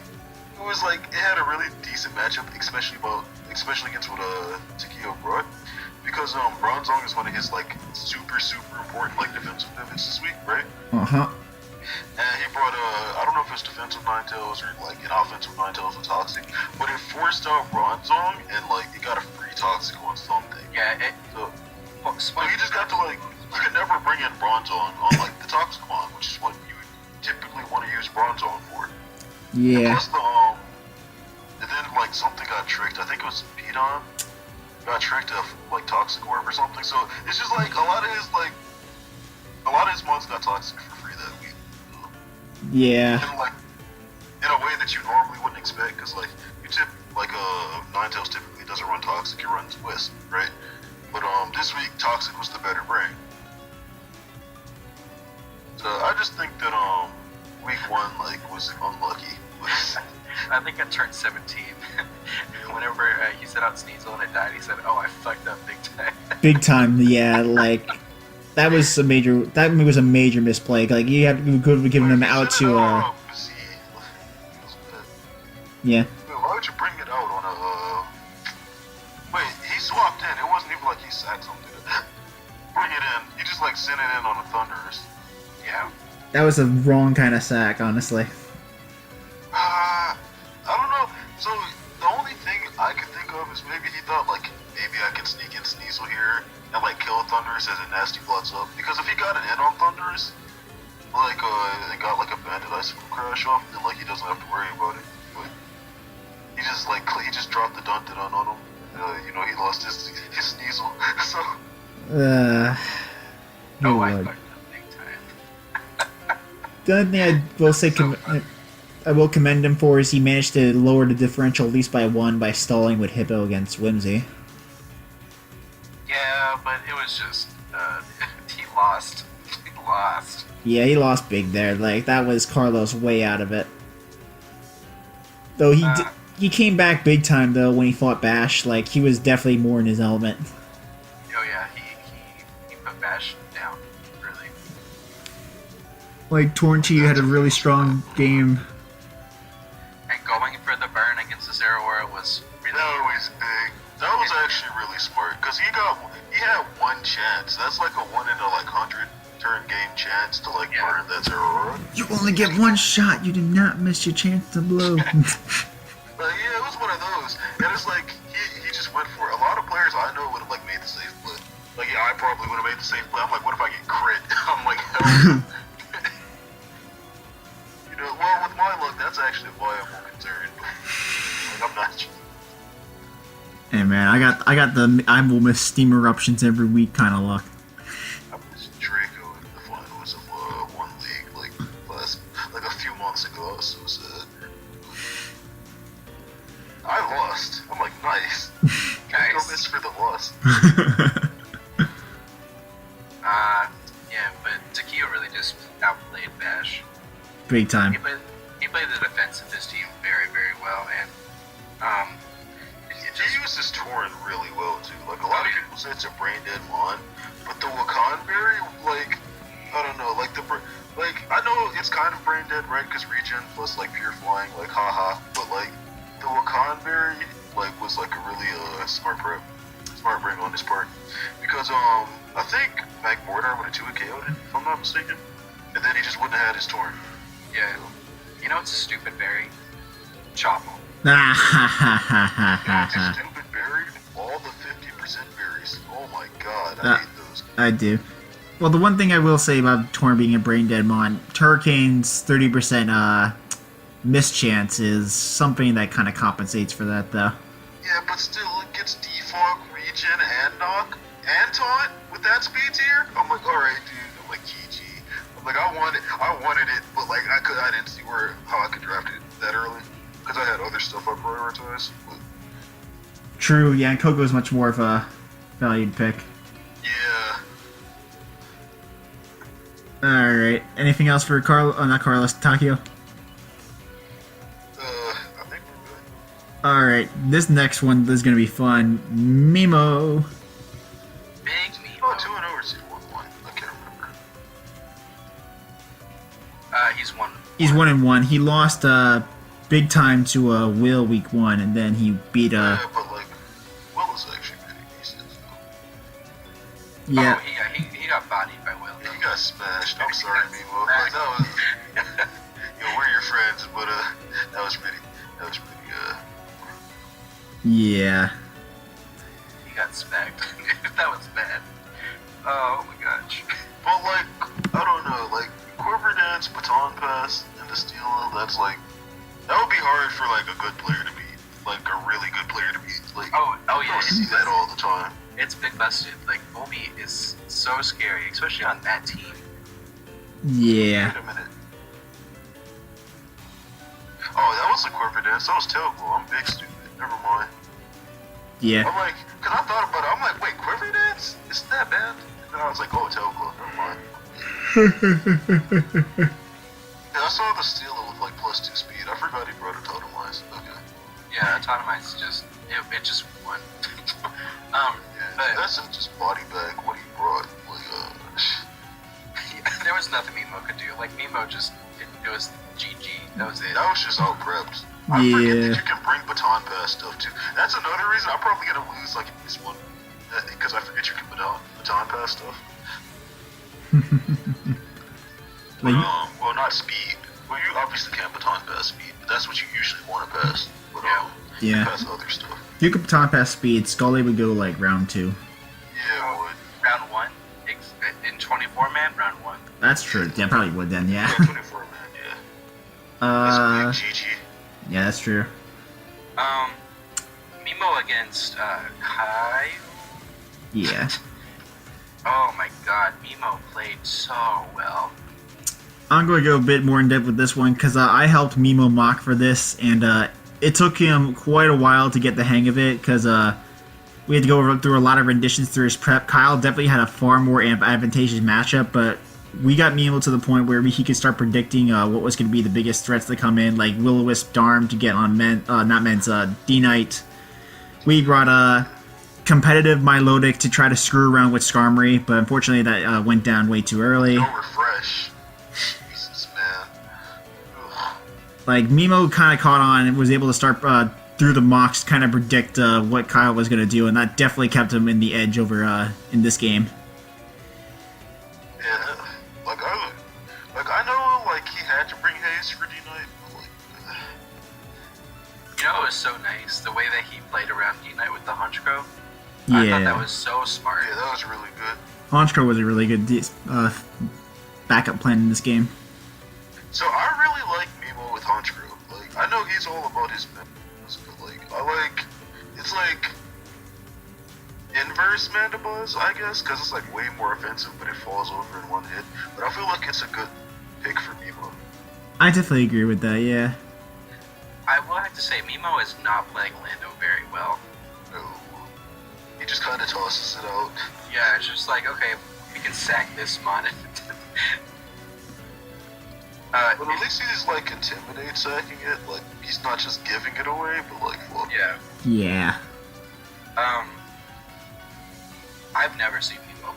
it was like it had a really decent matchup, especially against what Takeo brought. Because Bronzong is one of his like super important like defensive pivots this week, right? And he brought I don't know if it's defensive Ninetales or like an offensive Ninetales with Toxic, but it forced out Bronzong and like it got a free Toxic on something. Yeah, so you just got to like you could never bring in Bronzong on like the Toxic mon, which is what you would typically want to use Bronzong for. Yeah. And plus and then like something got tricked. I think it was Pidon got tricked to like Toxic Orb or something. So it's just like a lot of his mons got Toxic for free that week. Yeah. And like in a way that you normally wouldn't expect, because like Ninetales typically doesn't run Toxic, he runs Wisp, right? But this week Toxic was the better brain. So I just think that week 1 like was unlucky. I think I turned 17. Whenever he set out Sneasel and it died, he said, "Oh, I fucked up big time." Big time, yeah. Like that was a major misplay. Like you could have given him out to yeah. Why would you bring it out on a wait, he swapped in. It wasn't even like he sacked something. Bring it in. You just like sent it in on a Thunderous. Yeah. That was the wrong kind of sack, honestly. I don't know. So the only thing I could think of is maybe he thought like maybe I can sneak in Sneasel here and like kill Thunderous as a nasty bloods up. Because if he got an in on Thunderous, like and got like a bandit icicle crash off, then like he doesn't have to worry about it. But he just dropped the Duntidon on him. He lost his Sneasel. So I Lord. fucked up big time. The only thing I will say I will commend him for is he managed to lower the differential at least by 1 by stalling with Hippo against Whimsy. Yeah, but it was just he lost. He lost. Yeah, he lost big there. Like that was Carlos way out of it. Though he came back big time though when he fought Bash. Like he was definitely more in his element. Oh yeah, he put Bash down. Really. Like Tornchi had a really strong game. And going for the burn against the Zeraora was really. That was big. That was actually really smart because he had one chance. That's like a 1 in a like 100 turn game chance to like burn that Zeraora. You only get one shot. You do not miss your chance to blow. But yeah, it was one of those, and it's like he just went for it. A lot of players I know would have like made the safe play. Like yeah, I probably would have made the safe play. I'm like, what if I get crit? I'm like, hell. Well, with my luck, that's actually a viable concern. Like, I'm not. Hey man, I got the I will miss steam eruptions every week kind of luck. I was Draco in the finals of one league like a few months ago. I was so sad. I lost. I'm like, nice. Gotta go miss for the loss. Yeah, but Takeo really just outplayed Bash. Big time. He played the defense of his team very, very well, and He used his Tauren really well too. Like a lot of people say it's a brain dead mon, but the Wakanberry, like I don't know, like I know it's kind of brain dead, right? Because regen plus like pure flying, like haha. But like the Wakanberry, like was like a really smart brain on his part, because I think Magmortar would have 2 KO'd it, if I'm not mistaken, and then he just wouldn't have had his Tauren. yeah, it's a stupid berry. Chop him. Stupid berry, all the 50% berries. Oh my god, I hate those. I do. Well, the one thing I will say about Torn being a brain dead mon, Turricane's 30% miss chance is something that kind of compensates for that, though. Yeah, but still, it gets defog, regen, and knock, and taunt with that speed tier. I'm like, alright, dude. I'm like, GG. I'm like, I wanted it, but like, I didn't see how I could draft it that early. Because I had other stuff I prioritized. But True, yeah, and Coco's much more of a valued pick. yeah. Alright, anything else for not Carlos, Takeo? I think we're good. Alright, this next one is gonna be fun. Mimo. Big Mimo. Oh, 2-0 or is he 1-1? I can't remember. He's one. He's 1-1. He lost big time to Will week 1, and then he beat Yeah, but like, Will is actually pretty decent. So. Yeah. Oh, he got bodied by Will. He got smashed. I'm sorry, Mimo. Like that was. Yo, we're your friends, but that was pretty. Yeah. He got smacked. That was bad. Oh my gosh. But like, I don't know, like Quiver Dance, Baton Pass, and the Steel, that's like, that would be hard for like a good player to beat, like a really good player to beat. Like, Oh you yeah. don't see that all the time. It's been busted. Like Obi is so scary, especially on that team. Yeah. Wait a minute. Oh, that was the Quiver Dance. That was terrible. I'm big stupid. Never mind. Yeah. I'm like, cause I thought about it. I'm like, wait, Quiver Dance? Isn't that bad? And then I was like, oh, terrible. Never mind. Yeah, I saw the Steel with like +2 speed. I forgot he brought a Totem Lines. Okay. Yeah, Autonomized just it just won. Yeah, but that's just body bag what he brought. Like, there was nothing Mimo could do. Like Mimo just it was GG. That was it. that was just out prepped. I forget that you can bring Baton Pass stuff too. That's another reason I'm probably gonna lose like this one. Because I forget you can Baton Pass stuff. Like, Well, not speed. Well, you obviously can't Baton Pass speed, but that's what you usually want to pass. But, you Yeah. can pass other stuff. you could baton pass speed. Scully would go like round 2. Yeah, it would. Round 1 in 24 man. Round 1. That's true. Yeah, probably would then. Yeah. Yeah, 24 man, yeah. That's big GG. Yeah, that's true. Mimo against Kai. Yeah. Oh my god, Mimo played so well. I'm going to go a bit more in depth with this one because I helped Mimo mock for this, and it took him quite a while to get the hang of it because we had to go through a lot of renditions through his prep. Kyle definitely had a far more advantageous matchup, but we got Mimo to the point where he could start predicting what was going to be the biggest threats to come in, like Will-O-Wisp Darm to get on D-Knight. We brought competitive Milotic to try to screw around with Skarmory, but unfortunately that went down way too early. No refresh. Jesus, man. Ugh. Like, Mimo kind of caught on and was able to start through the mocks kind of predict what Kyle was going to do, and that definitely kept him in the edge over in this game. Yeah, I know, like, he had to bring haste for D-Knight, but, like, You know, it was so nice the way that he played around D-Knight with the Honchkrow. Yeah. I thought that was so smart. yeah, that was really good. Honchkrow was a really good backup plan in this game. So, I really like Mimo with Honchkrow. Like, I know he's all about his menus, but, like, it's like inverse Mandibuzz, I guess, because it's, like, way more offensive, but it falls over in one hit. But I feel like it's a good pick for Mimo. I definitely agree with that, yeah. I will have to say, Mimo is not playing Lando very well. No. He just kind of tosses it out. Yeah, it's just like, okay, we can sack this mon. But at least he's, like, intimidate sacking it. Like, he's not just giving it away, but, like, well, Yeah. Yeah. I've never seen Mimo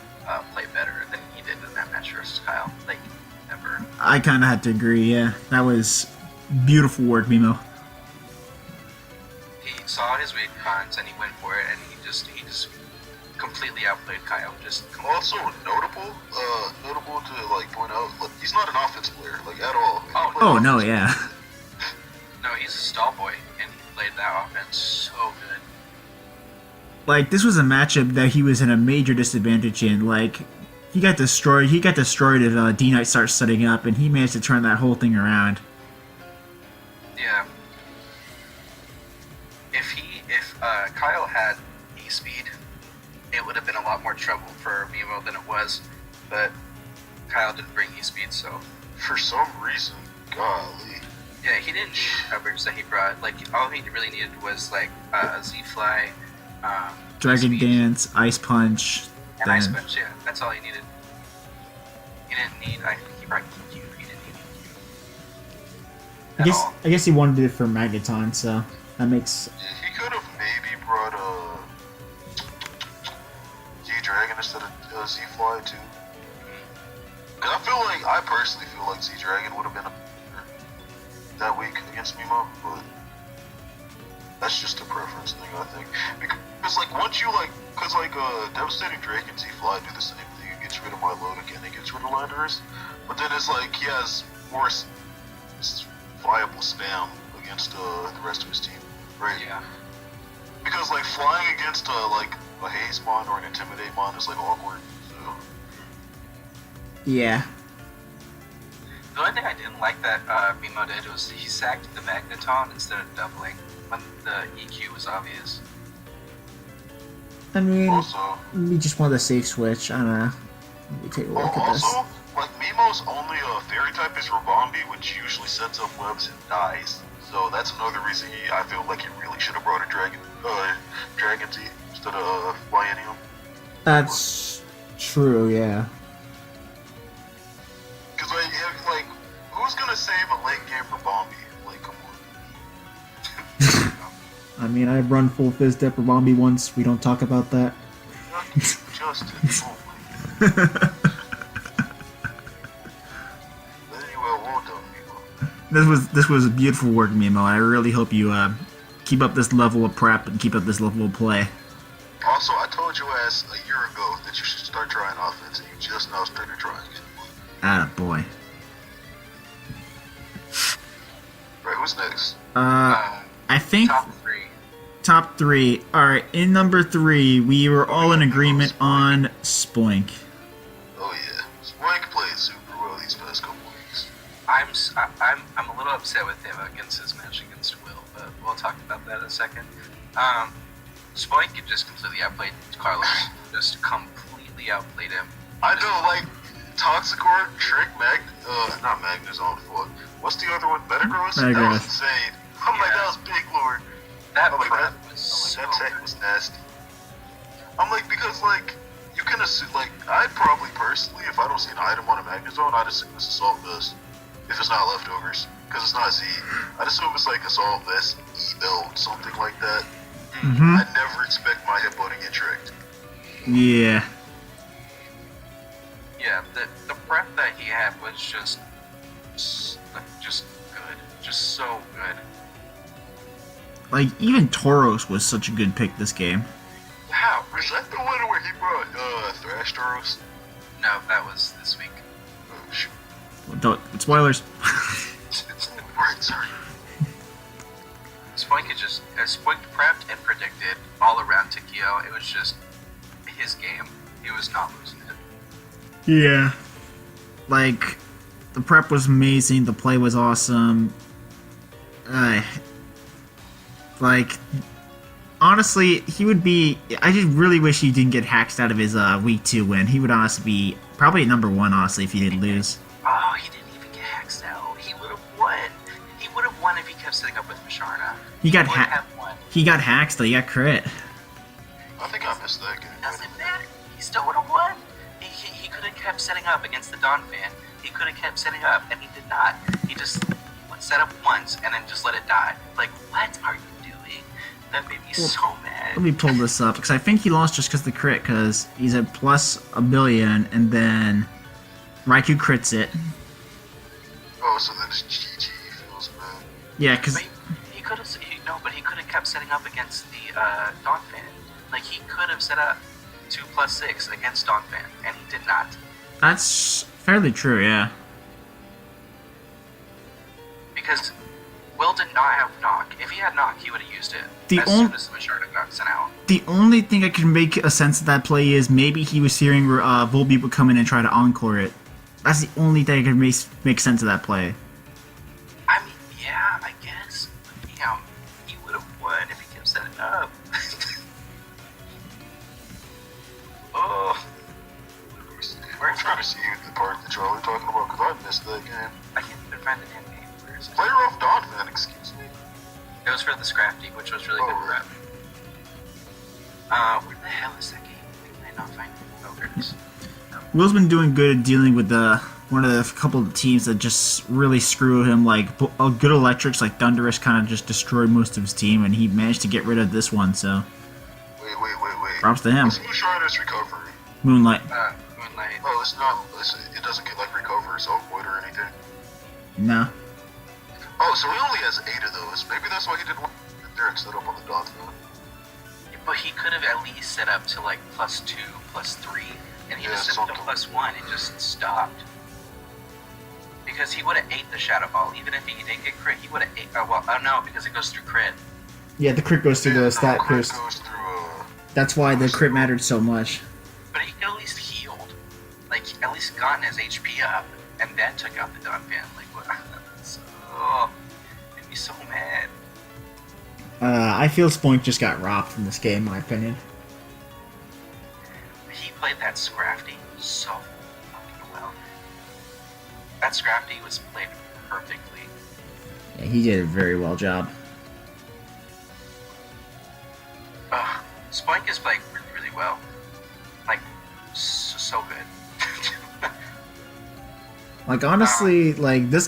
play better than he did in that match versus Kyle. Like, ever. I kind of had to agree, yeah. That was beautiful work, Mimo. He saw his weak cons and he went for it, and he just completely outplayed Kyle. Also notable to like point out, like he's not an offense player, like at all. Oh, no, yeah. No, he's a stall boy, and he played that offense so good. Like, this was a matchup that he was in a major disadvantage in. Like, he got destroyed if D-Knight starts setting up, and he managed to turn that whole thing around. Yeah. If Kyle had E-Speed, it would have been a lot more trouble for Mimo than it was, but Kyle didn't bring E-Speed, so... For some reason, golly. Yeah, he didn't need coverage that he brought. Like, all he really needed was, like, Z-Fly, Dragon E-Speed, Dance, Ice Punch, and then... Ice Punch, yeah, that's all he needed. He didn't need... I think he brought EQ, he didn't need EQ. I guess he wanted it for Magaton, so that makes... Yeah, he could have maybe brought Dragon instead of Z-Fly too. Cause I personally feel like Z-Dragon would have been that week against Mimo, but that's just a preference thing, I think. Because like once you Devastating Drake and Z-Fly do the same thing. It gets rid of my Melodic and it gets rid of Landorus. But then it's like he has more viable spam against the rest of his team, right? Yeah. Because like flying against like a Haze Mon or an Intimidate Mon is like awkward. So. Yeah. The only thing I didn't like that Mimo did was he sacked the Magneton instead of doubling when the EQ was obvious. I mean, Also, we just want a safe switch. I don't know. Let me take a look at this. also, like Mimo's only Fairy type is Rabambi, which usually sets up webs and dies. So that's another reason I feel like he really should have brought a Dragon Z instead of Biennium. That's true, yeah. Because like, who's gonna save a late game Rabambi? Like, come on. I mean, I run full fist at Rabambi once. We don't talk about that. Justin, oh my God. Anyway, well done, Mimo. This was beautiful work, Mimo. I really hope you keep up this level of prep and keep up this level of play. Also, I told your ass a year ago that you should start trying offense, and you just now started trying it. Attaboy. Right, who's next? I think Top 3. top 3. Alright, in number 3, we were all in agreement on Spoink. Oh yeah, Spike played super well these past couple weeks. I'm a little upset with him against his match against Will, but we'll talk about that in a second. Spike just completely outplayed Carlos. Just completely outplayed him. I know, like, Toxicor, Trick, not Magnezone, fuck. What's the other one? Metagross? That Metagross. was insane. I'm like, that was big, Lord. That I'm like, prep that, was so that tech good. was nasty. I'm like, because, like, you can assume, like, I'd probably personally, if I don't see an item on a Magnezone, I'd assume it's Assault Vest. If it's not leftovers. Because it's not Z. I'd assume it's like Assault Vest, E-Build, something like that. Mm-hmm. I'd never expect my Hippo to get tricked. Yeah. Yeah, the prep that he had was just good. Just so good. Like, even Tauros was such a good pick this game. How? Was that the one where he brought Thrash Tauros? No, that was this week. Oh, shoot. Spoilers. Right, sorry. Spoink prepped and predicted all around Tikio. It was just his game. He was not losing it. Yeah. Like, the prep was amazing, the play was awesome. Like, honestly, he would be... I just really wish he didn't get hacked out of his week 2 win. He would honestly be probably number 1, honestly, if he didn't lose. Oh, he didn't even get hacked out. He would have won. He would have won if he kept sitting up with Masharna. He got would hacked. have won. He got hacked, though. He got crit. I think I missed that game. Doesn't matter. He still would have won. He could have kept setting up against the Dawn fan. He could have kept setting up, and he did not. He just set up once and then just let it die. Like, what are you doing? That made me so mad. Let me pull this up, because I think he lost just because of the crit, because he's at plus a billion, and then Raikou crits it. Oh, so then it's GG feels bad. Yeah, because... He could have... No, but he could have kept setting up against the Dawn fan. Like, he could have set up 2+6 against Dawn fan, and he did not. That's fairly true, yeah. Because Will did not have knock. If he had knock, he would have used it soon as the Masharna got sent out. The only thing I can make a sense of that play is maybe he was hearing Volbeat would come in and try to encore it. That's the only thing I can make sense of that play. I mean, yeah, I guess. But, he would have won if he kept setting up. Oh. I'm trying to see the part that y'all are talking about, because I missed that game. I can't even find the damn game. Where is it? Player off Dawn fan, excuse me. It was for the Scrafty, which was really good Oh. prep. Where the hell is that game? Why can I not find it? Oh, there it is. Will's been doing good at dealing with one of the couple of teams that just really screw him. Like, good electrics like Thunderous kind of just destroyed most of his team, and he managed to get rid of this one, so Wait. props to him. What's Musharna's recovery? Moonlight. Moonlight. Oh, it's not. It doesn't get like recover or self void or anything. No. Oh, so he only has 8 of those. Maybe that's why he didn't want to sit there and set up on the Dawn Field. But he could have at least set up to like +2, +3, and he just set up to +1 and just stopped. Because he would have ate the Shadow Ball. Even if he didn't get crit, he would have ate. No, because it goes through crit. Yeah, the crit goes through the stat crit boost. goes through, That's why the crit mattered so much. But he could at least healed. Like, at least gotten his HP up, and then took out the Dawn Fan. Like, what? Made me so mad. I feel Spoink just got robbed from this game, in my opinion. He played that Scrafty so fucking well. That Scrafty was played perfectly. Yeah, he did a very well job. Spoink is playing really, really well. Like, so good. Like, honestly, like, this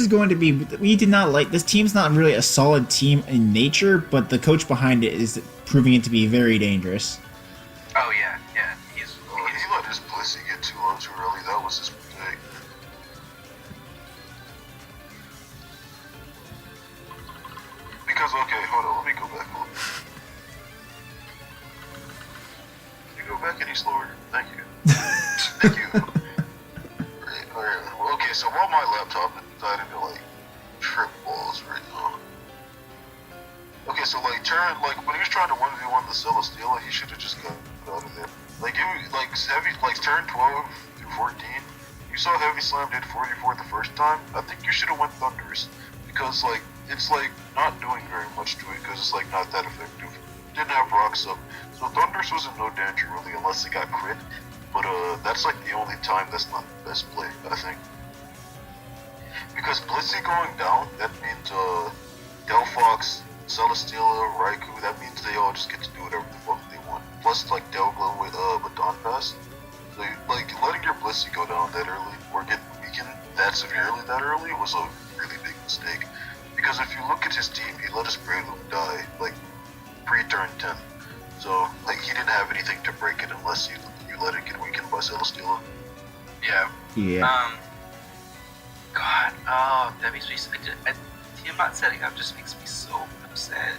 is going to be, we did not like, this team's not really a solid team in nature, but the coach behind it is proving it to be very dangerous. Oh, yeah. he let his Blissey get too low too early. That was his mistake. Because, okay, hold on, let me go back on. Can you go back any slower? Thank you. Thank you. Alright, well, okay, so while my laptop is deciding to, like, trip balls right now. Okay, so, like, when he was trying to 1v1 the Celesteela, he should have just got out of there. Like, turn 12 through 14, you saw Heavy Slam did 44 the first time, I think you should have went Thunderous. Because, like, it's, like, not doing very much to it, because it's, like, not that effective. Didn't have rocks up. So Thunderous was in no danger, really, unless it got crit. But, that's, like, the only time that's not the best play, I think. Because Blissey going down, that means, Delphox, Celesteela, Raikou, that means they all just get to do whatever the fuck they want. Plus, like, Delglow with Dawn Pass. So, like, letting your Blissey go down that early, or get weakened that severely that early, was a really big mistake. Because if you look at his team, he let his Breloom die, like, pre-turn 10. So, like, he didn't have anything to break it unless you let it get weakened by Celesteela. Yeah. Yeah. God, that makes me him not setting up just makes me so upset.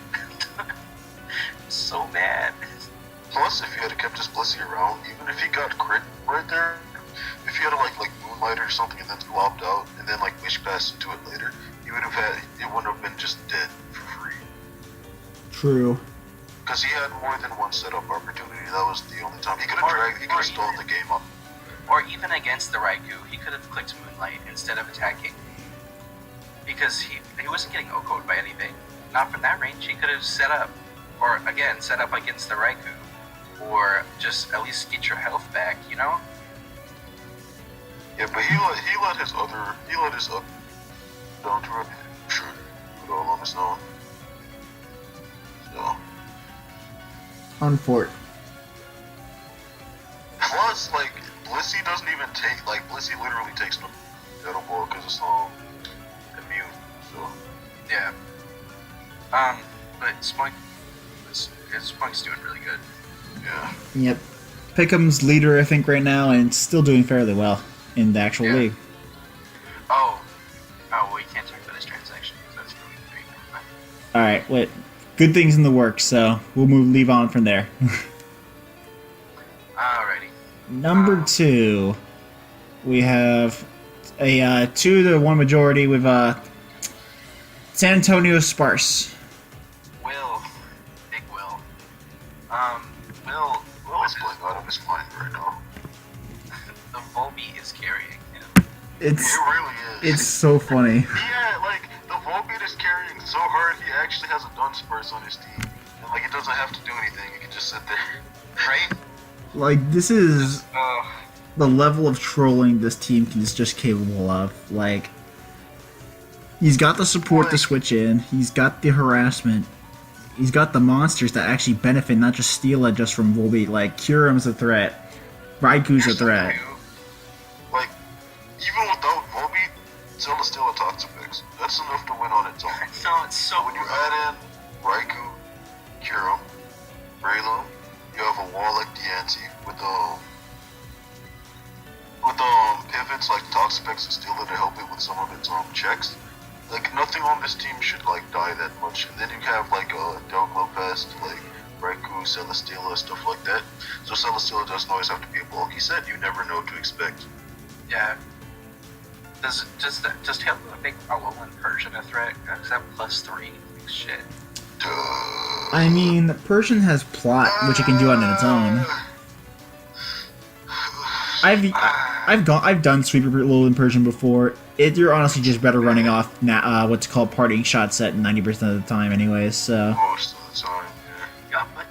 So mad. Plus, if he had kept his Blissey around, even if he got crit right there, if he had like Moonlight or something and then swapped out, and then like Wish Pass into it later, he would have it wouldn't have been just dead for free. True. Because he had more than one setup opportunity, that was the only time. He could have stalled the game up. Or even against the Raikou, he could have clicked Moonlight instead of attacking. Because he wasn't getting OHKO'd by anything. Not from that range, he could have set up. Or again, set up against the Raikou. Or just at least get your health back, you know? Yeah, but he let his up down to it. Sure, put all on his own. So. Unfort. Plus, like, Blissey doesn't even take, like, Blissey literally takes no Shadow Ball because it's immune, so. Yeah. But Spunk's doing really good. Yeah. Yep. Pickham's leader, I think, right now, and still doing fairly well in the actual league. Oh, well, you can't talk about his transaction because that's really great. Alright, wait. Good things in the works, so we'll leave on from there. Alrighty. Number 2, we have a 2-1 majority with San Antonio Sparse. Big Will. Will is playing out of his mind right now. The Volbeat is carrying him. It really is. It's so funny. Yeah, like, the Volbeat is carrying so hard, he actually has a Dunsparce on his team. And, like, he doesn't have to do anything, he can just sit there. Right? Like, this is the level of trolling this team is just capable of. Like, he's got the support to switch in, he's got the harassment, he's got the monsters that actually benefit, not just steal it just from Volbeat. Like, Kyurem's a threat, Raikou's a threat. Like, even without Volbeat, Celesteela Toxapex. That's enough to win on its own. No, it's so When you add in Raikou, Kyurem, Breloom, you have a wall like Diancie with of its like talk specs and steal it to help it with some of its checks. Like nothing on this team should like die that much. And then you have like Del Lopez, like Raikou, Celesteela, stuff like that. So Celesteela doesn't always have to be a bulky set. You never know what to expect. Yeah. Does Tail make Alolan Persian a threat? Is that +3? Like, shit. Duh. I mean, Persian has plot, which it can do on its own. I've done Sweeper Alolan Persian before. You're honestly just better running off what's called Parting Shot set 90% of the time, anyways. So. Most of the time, yeah. Yeah, but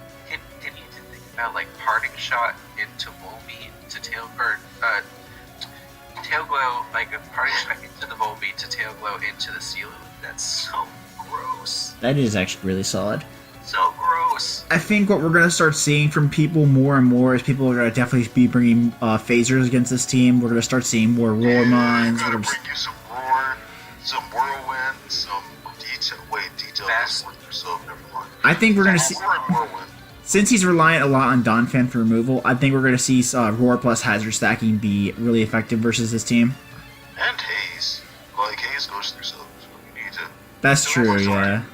did you think about like Parting Shot into Volbeat to Tail Glow, like a Parting Shot into the Volbeat to Tail Glow into the Sealu? That's so gross. That is actually really solid. So gross. I think what we're going to start seeing from people more and more is people are going to definitely be bringing phasers against this team. We're going to start seeing more roar mines. We're going to bring you some roar, some whirlwind, some detail. Wait, detail is with yourself, never mind. I think we're going to see... Roar and whirlwind. Since he's reliant a lot on Donphan for removal, I think we're going to see roar plus hazard stacking be really effective versus this team. And Haze. Like, Haze goes through stuff, so you need to... That's true, yeah.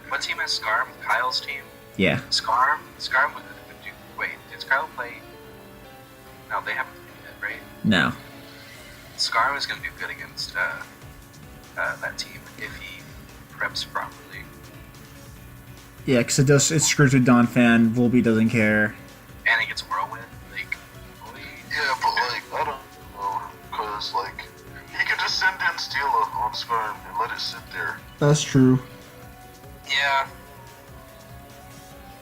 What team has Skarm? Kyle's team? Yeah. Skarm would do... Wait, did Kyle play... No, they haven't played yet, right? No. Skarm is going to do good against that team if he preps properly. Yeah, because it screws with Donphan, Volbeat doesn't care. And it gets Whirlwind, like... Yeah, but like, I don't know, because like, he can just send in Steela on Skarm and let it sit there. That's true. Yeah.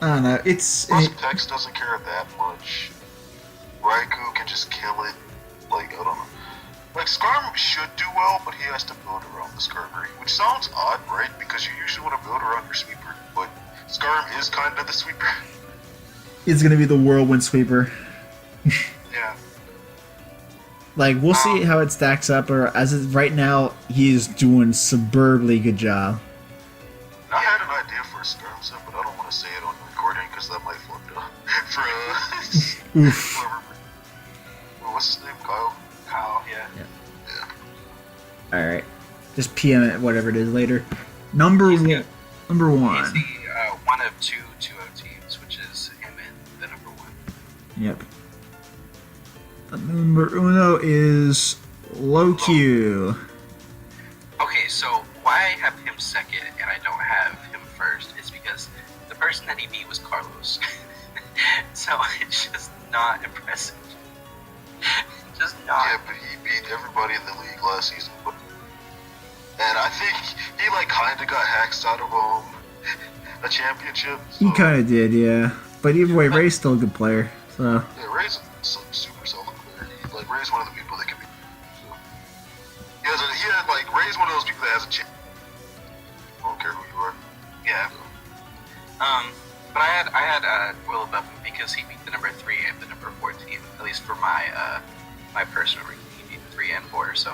I don't know, it's... Plus, Pex doesn't care that much. Raikou can just kill it. Like, I don't know. Like, Skarm should do well, but he has to build around the Skarmory. Which sounds odd, right? Because you usually want to build around your sweeper. But Skarm is kind of the sweeper. It's going to be the whirlwind sweeper. Yeah. Like, we'll see how it stacks up, or as of right now, he is doing suburbly good job. I had an idea for a Skarm set, but I don't want to say it on the recording because that might fuck up. For Oof. whoever. Well, what's his name? Kyle? Kyle, yeah. Alright. Just PM it, whatever it is, later. Number He's one. the one of two 2-0 teams, which is him and the number one. Yep. The number uno is Low-Q. Okay, so why I have him second and I don't have him first is because the person that he beat was Carlos. So it's just not impressive. Just not. Yeah, but he beat everybody in the league last season. And I think he like kinda got hacked out of a championship. So. He kind of did, yeah. But either way, Ray's still a good player. So. Yeah, Ray's a super solid player. Like Ray's one of the people that can be. So. Ray's one of those people that has a chance. I don't care who you are. Yeah. But I had Will above him because he beat the number 3 and the number 4 team. At least for my my personal ranking, he beat 3 and 4. So.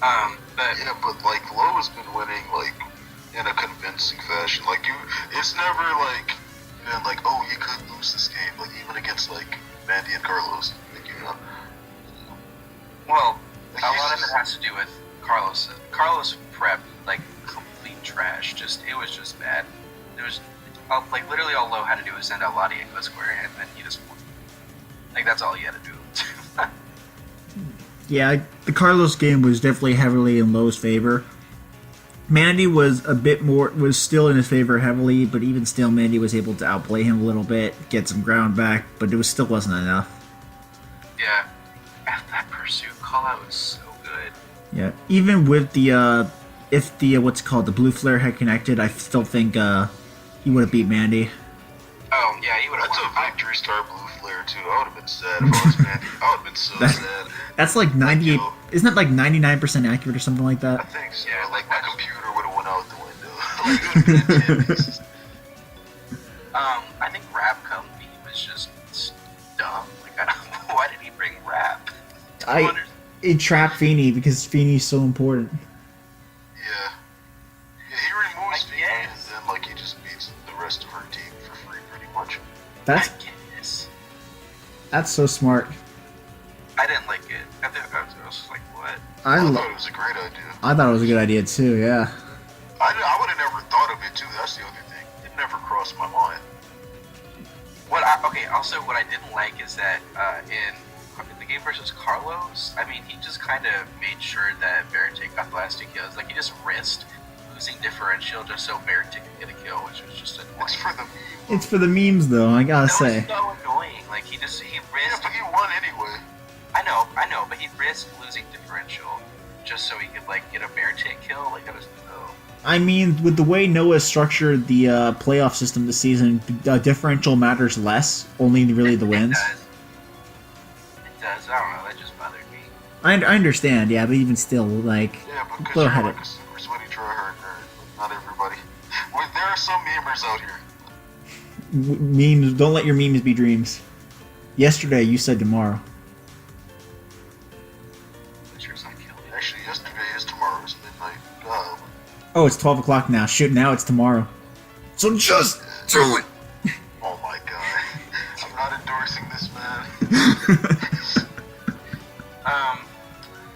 But Yeah, but like Lowe has been winning like in a convincing fashion. Like it's never like been like, oh, you could lose this game. Like even against like Mandy and Carlos, like well, Like, a lot of it has to do with Carlos. Carlos prep like complete trash. It was just bad. It was like literally all Lowe had to do was send out Lottie and go square, and then he just won. Like that's all he had to do. Yeah, the Carlos game was definitely heavily in Lowe's favor. Mandy was still in his favor heavily, but even still, Mandy was able to outplay him a little bit, get some ground back, but it still wasn't enough. Yeah, that pursuit call out was so good. Yeah, even with the if the what's it called, the blue flare had connected, I still think he would have beat Mandy. Oh yeah, he would have that's won. a victory star blue flare too. I would have been sad if I was Mandy. I would have been so sad. That's like 98. Isn't that like 99% accurate or something like I that? think so. Yeah, Like my computer would have went out the window. Like it would have been 10 pieces. I think Rap Company was just dumb. Like I don't why did he bring Rap? It trapped Feeney because Feeney's so important. Yeah. Yeah, he removes I Feeney and guess. then like he just beats the rest of her team for free pretty much. That's I guess. so smart. I didn't like it. At I thought it was a great idea. I thought it was a good idea too. Yeah. I would have never thought of it too. That's the other thing. It never crossed my mind. Also, what I didn't like is that in the game versus Carlos, I mean, he just kind of made sure that Veritek got the last 2 kills. Like, he just risked losing differential just so Veritek could get a kill, which was just annoying. It's for the memes, though. I gotta say. That was so annoying. Like, he risked. Yeah, but he won anyway. I know, but he risked losing differential just so he could like get a Veritek kill. Like, that was no. I mean, with the way Noah structured the playoff system this season, differential matters less. Only really the wins. It does. I don't know. That just bothered me. I understand, yeah, but even still, like, Yeah, but because go you're ahead. like a super sweaty tryhard nerd. Not everybody. Well, there are some memers out here. Memes. Don't let your memes be dreams. Yesterday, you said tomorrow. Actually, yesterday is tomorrow. It's midnight. God. Oh, it's 12 o'clock now. Shoot, now it's tomorrow. So just do it! Oh my god. I'm not endorsing this, man.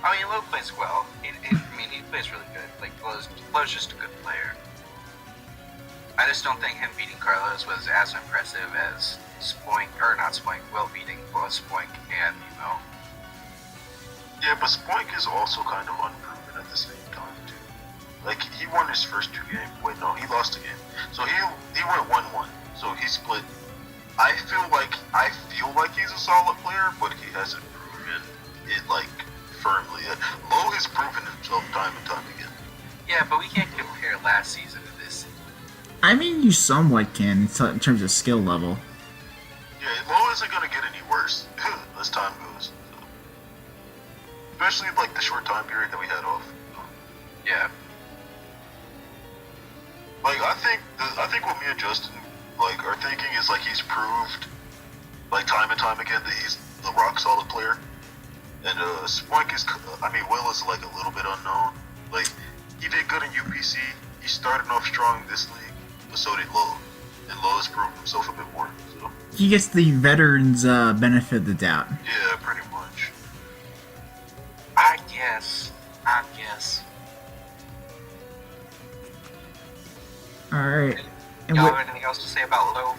I mean, Lowe plays well. He plays really good. Like, Lowe's just a good player. I just don't think him beating Carlos was as impressive as Will beating both Spoink and Nemo. Yeah, but Spoink is also kind of unproven at the same time, too. Like, he won his first 2 games. Wait, no, he lost a game. So he went 1-1. So he split. I feel like he's a solid player, but he hasn't proven it, like, firmly yet. Lowe has proven himself time and time again. Yeah, but we can't compare last season to this season. I mean, you somewhat can in terms of skill level. Yeah, Lowe isn't going to get any worse as time goes. So. Especially, like, the short time period that we had off. Yeah. Like, I think what me and Justin, like, are thinking is, like, he's proved, like, time and time again that he's the rock-solid player. And, Spoink is, Will is, like, a little bit unknown. Like, he did good in UPC. He started off strong in this league, but so did Lowe. And Lowe has proven himself a bit more, so. He gets the veterans' benefit of the doubt. Yeah, pretty much. I guess. Alright. Y'all have anything else to say about Lowe?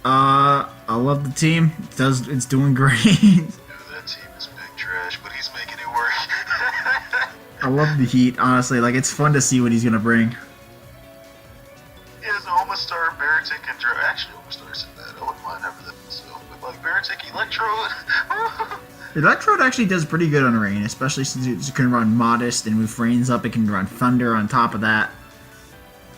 I love the team. It's doing great. Dude, that team is big trash, but he's making it work. I love the Heat, honestly. Like, it's fun to see what he's gonna bring. Yeah, the Omastar, Veritek, and actually, Omastar's in that. I wouldn't mind having that myself. But, like, Veritek, Electrode. Electrode actually does pretty good on Rain, especially since it can run Modest and move Rains up. It can run Thunder on top of that.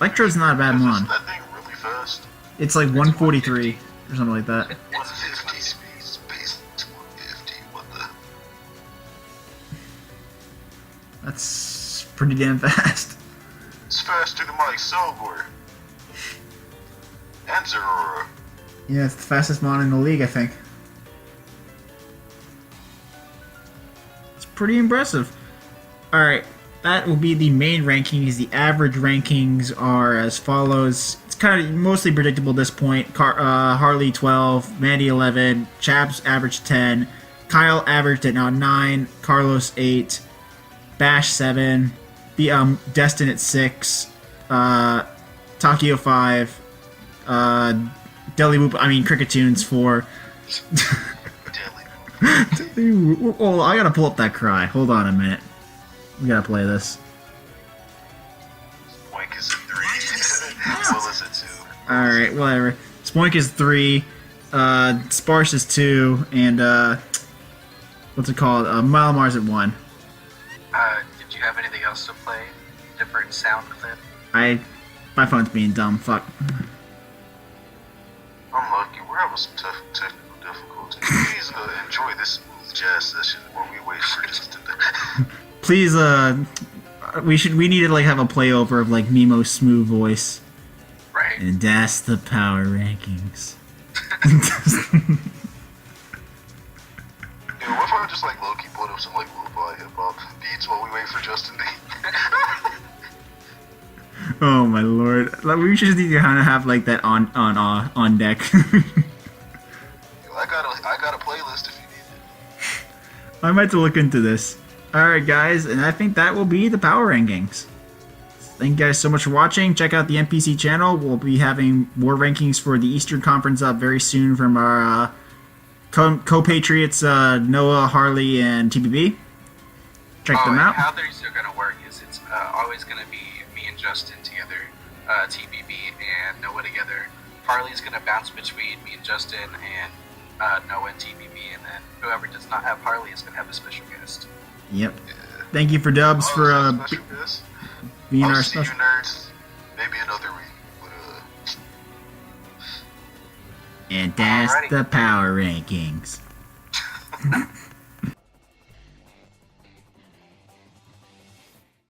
Electrode's not a bad mon. That thing really fast. It's like 143 or something like that. 150 speed, space 150. What the? That's pretty damn fast. It's faster than my Cellgore. And Zerora. Yeah, it's the fastest mon in the league, I think. It's pretty impressive. Alright, that will be the main rankings. The average rankings are as follows. It's kind of mostly predictable at this point. Harley 12, Mandy 11, Chaps averaged 10, Kyle averaged at now 9, Carlos 8, Bash 7, Destin at 6, Takio 5, Crickettoons 4. Oh, I gotta pull up that cry. Hold on a minute. We gotta play this. Spoink is 3. Will is at 2. Alright, whatever. Spoink is 3, Sparse is 2, and, what's it called? Malamar's at 1. Did you have anything else to play? Different sound clip? My phone's being dumb, fuck. I'm lucky. We're having some technical difficulties. Please enjoy this smooth jazz session while we wait for Justin to... Please, we need to, like, have a playover of, like, Nemo's smooth voice. Right. And that's the power rankings. Yeah, what if I just, like, low-key put up some, like, lo-fi hip-hop beats while we wait for Justin to... Oh my lord! Like, we just need to kind of have like that on deck. I got a playlist if you need it. I might have to look into this. Alright, guys, and I think that will be the power rankings. Thank you guys so much for watching. Check out the MPC channel. We'll be having more rankings for the Eastern Conference up very soon from our co-patriots Noah, Harley, and TBB. Check them out. How these are going to work is it's always going to be me and Justin together, TBB and Noah together. Harley's going to bounce between me and Justin and Noah and TBB, and then whoever does not have Harley is going to have a special guest. Yep. Thank you for Dubs for being I'll our see you special. nerds maybe another week. But, And that's Alrighty. the power rankings.